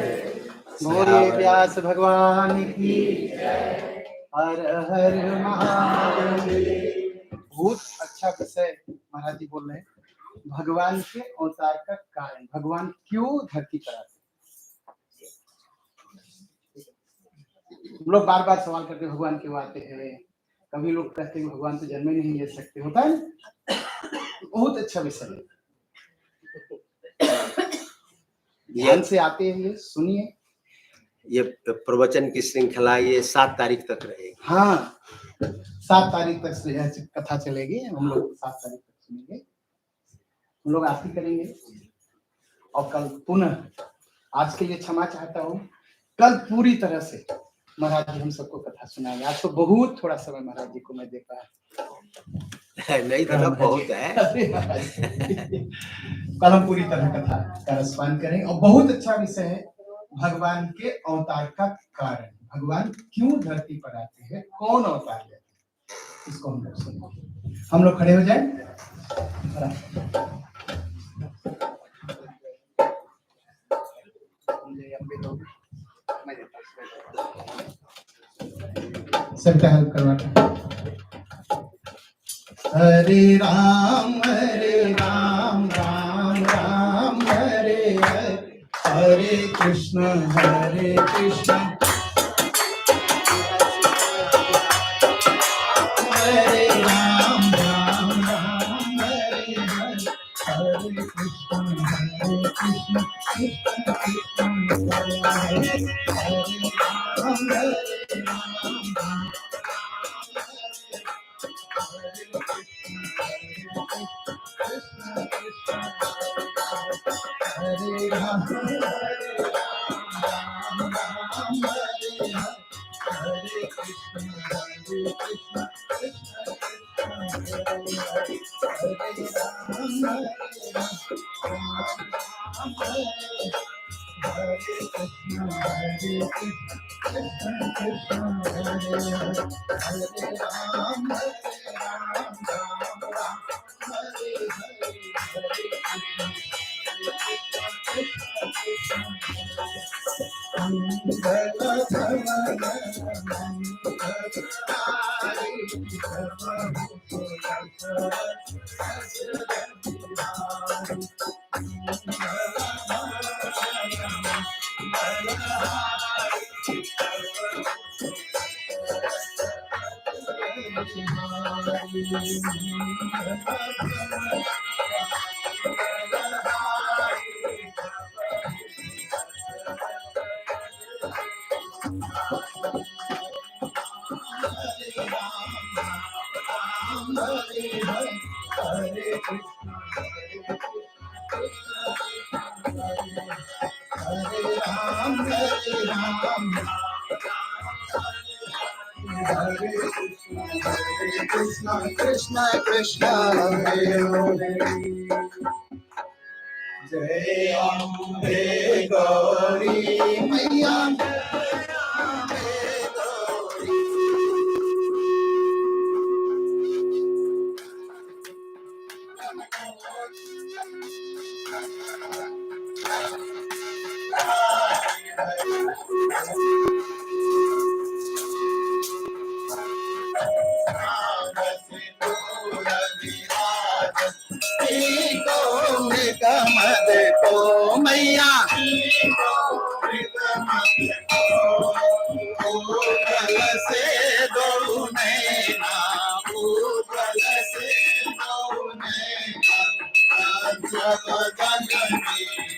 बोलिए व्यास भगवान की जय, हर हर महादेव। बहुत अच्छा विषय महाराज जी बोल रहे हैं। भगवान के अवतार का कारण, भगवान क्यों धरती पर आते हैं। हम लोग बार बार सवाल करते हैं भगवान क्यों आते हैं। कभी लोग कहते हैं भगवान तो जन्म ही नहीं ले सकते, होता है। बहुत अच्छा विषय है, ध्यान से आते हैं, ये सुनिए। ये प्रवचन की श्रृंखला ये 7 तारीख तक रहेगी। हाँ, 7 तारीख तक कथा चलेगी। हम लोग 7 तारीख तक सुनेंगे, हम लोग आरती करेंगे। और कल पुनः, आज के लिए क्षमा चाहता हूँ, कल पूरी तरह से महाराज जी हम सबको कथा सुनाएंगे। आज तो बहुत थोड़ा समय महाराज जी को मैं दे पाया, नहीं तो बहुत है। कल हम पूरी तरह कथा का रसपान करें। और बहुत अच्छा विषय है, भगवान के अवतार का कारण, भगवान क्यों धरती पर आते हैं, कौन अवतार लेते हैं, इसको हम लोग सुनेंगे। हम लोग खड़े हो जाए। सबका हेल्प करवाता। हरे राम राम राम हरे हरे, हरे कृष्ण कृष्ण हरे राम राम हरे हरे, हरे कृष्ण कृष्ण कृष्ण हरे हरे, हरे Ram Krishna Krishna Krishna Hare Hare Jai Ambe Gauri Maiya मद को मैया भूगल से दो नैना भूगल से दो नैना जग जननी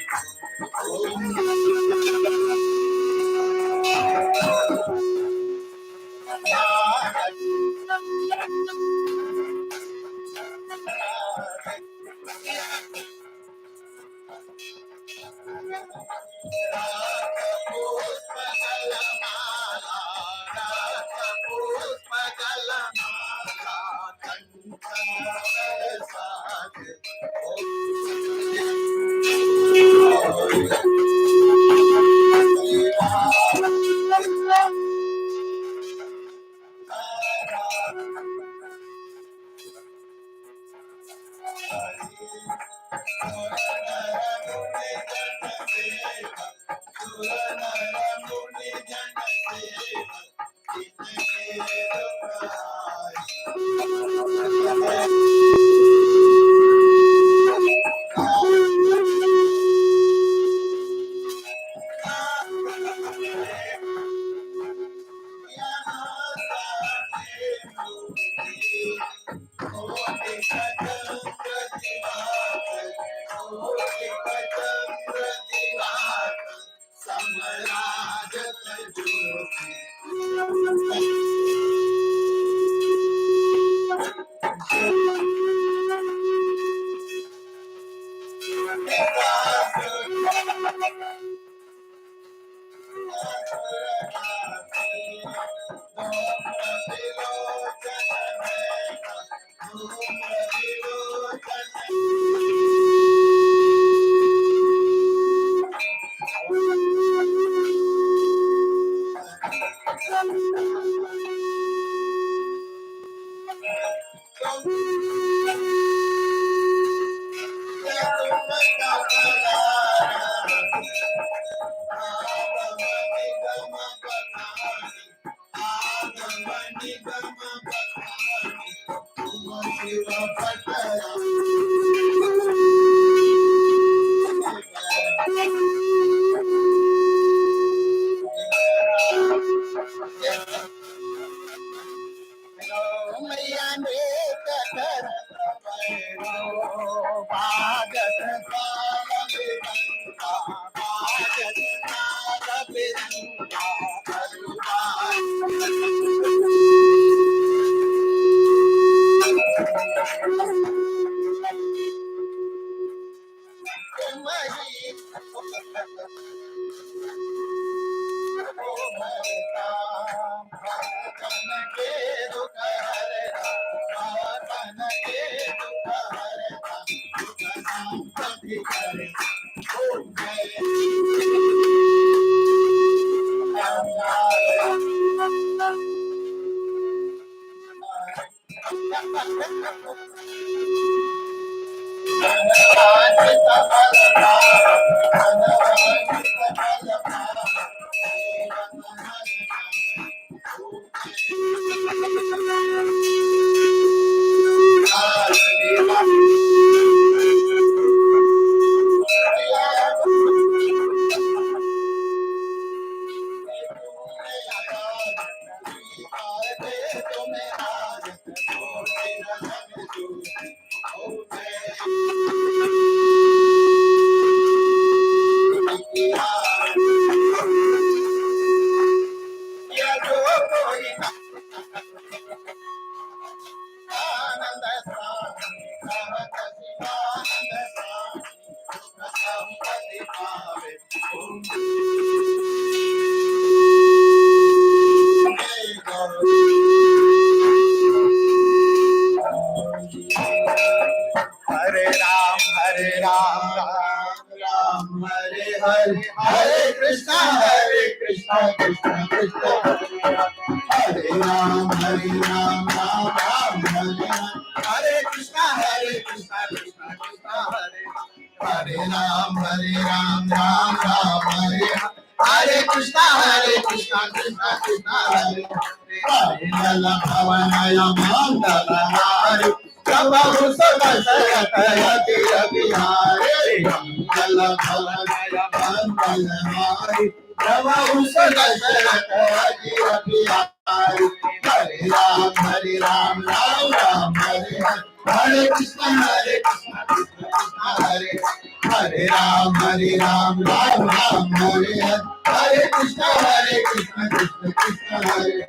कृष्णा कृष्णा कृष्णा हरे राम राम राम हरे राम हरे कृष्णा कृष्णा कृष्णा हरे राम राम राम हरे हरे कृष्णा कृष्णा कृष्णा हरे हरे भवनय मंगलहारी प्रभु सदसयति बिहारी मंगल भवनय मंगलहारी प्रभु सदसयति बिहारी हरे राम राम राम हरे हरे कृष्णा कृष्णा कृष्णा हरे हरे राम राम राम हरे हरे कृष्णा कृष्णा कृष्णा हरे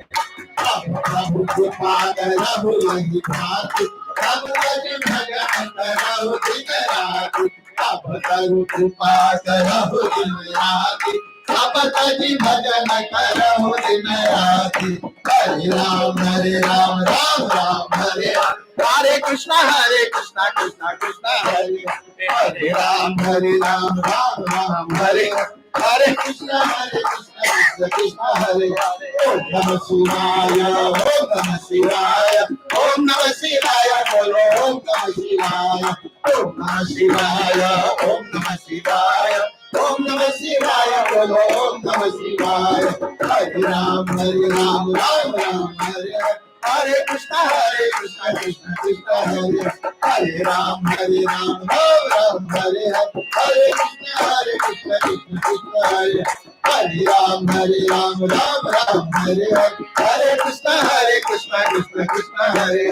प्रभु कृपा करहु यही बात तब तक भजन करहु दिन रात तब तरु कृपा करहु दिन रात तब तक भजन करहु दिन रात हरे राम राम राम हरे हरे कृष्णा कृष्णा कृष्णा हरे हरे राम राम राम हरे हरे कृष्णा कृष्णा कृष्णा हरे ओम नमः शिवाय ओम नमः शिवाय ओम नमः शिवाय बोलो ओम नमः शिवाय ओम नमः शिवाय ओम नमः शिवाय ओम नमः शिवाय बोलो ओम नमः शिवाय हरे राम राम राम हरे हरे कृष्णा कृष्णा कृष्णा हरे हरे राम राम राम हरे हरे कृष्णा कृष्णा कृष्णा हरे हरे राम राम हरे हरे कृष्णा कृष्णा कृष्णा हरे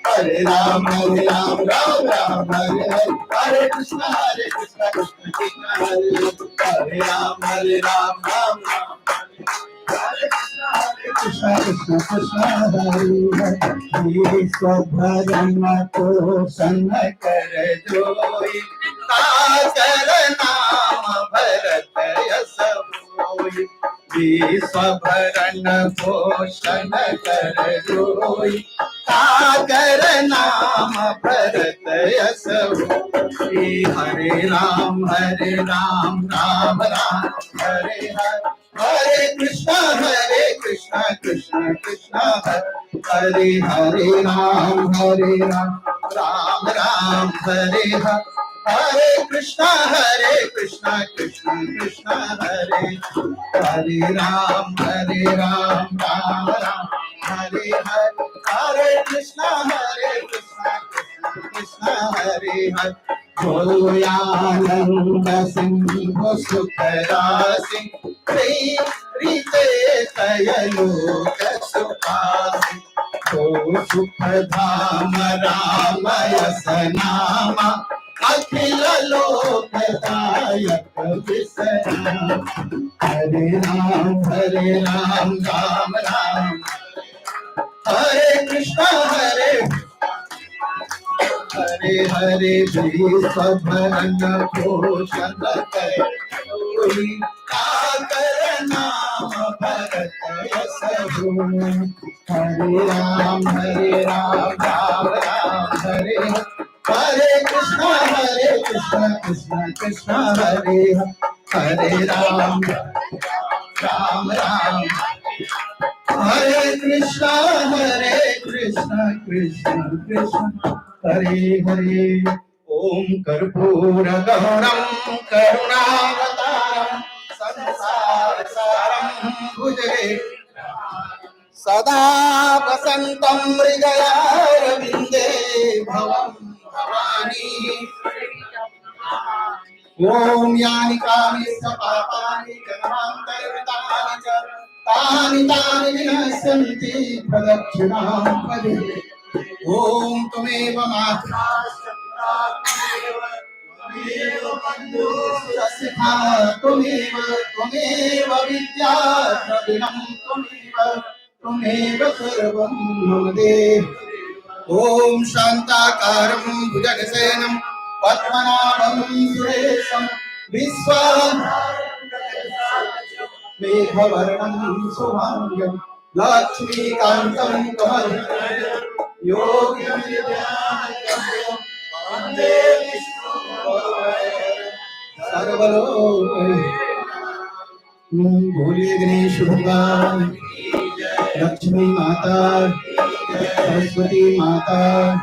हरे राम राम हरे हरे कृष्णा कृष्णा कृष्णा हरे हरे राम राम हरे कृष्णा कृष्णा कृष्णा हरे हरे स्वभरम को संग कर जोई काकर नाम भरत यस होई विश्वभरन भूषण कर जोई काकर नाम भरत यस होई हरे राम राम राम हरे हरे हरे कृष्णा कृष्णा कृष्णा हरे हरे राम राम राम हरे हरे कृष्णा कृष्णा कृष्णा हरे हरे राम राम राम हरे हरे कृष्णा कृष्णा कृष्णा हरे हरे गोयानंद सिंह सुख राशि प्रीते तयलोक सुखासि तो सुख धाम रामयस नाम अखिल लोक दायक विश्राम हरे राम राम राम हरे कृष्णा हरे हरे विश्वभरन भूषण कोई काकर नाम भरत यस होई हरे राम राम हरे हरे कृष्णा कृष्णा कृष्णा हरे हरे राम राम हरे कृष्णा कृष्णा कृष्णा हरे हरे ओम कर्पूर गौरम करुणावतारम संसार सारम भुजगे सदा वसंतम मृगयारविंदे भवम भवानी ओम यानि कानि स पापानि जन्मान्तरकृतानि च तानि विनश्यन्ति प्रदक्षिणां पदे ओम त्वमेव माता त्वमेव बन्धुः सखा त्वमेव विद्या द्रविणं त्वमेव सर्वं मम देव ओम शांताकारं भुजगशयनं पद्मनाभं सुरेशं मेघवर्णं शुभांगं लक्ष्मीकान्तं कमलं योगिभिर्ध्यानगम्यं वन्दे विष्णुं सर्वलोकैकनाथं बोलिए गणेश भगवान, लक्ष्मी माता, सरस्वती माता,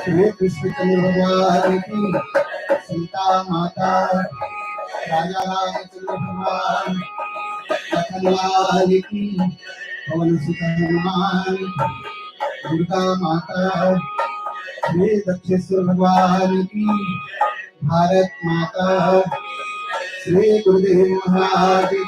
श्री कृष्ण भगवान की, सीता माता, राजा रामचंद्र भगवान, लखनलाल की, पवन सुत हनुमान, दुर्गा माता, श्री दक्षेश्वर भगवान की, भारत माता, श्री गुरुदेव महाराज की।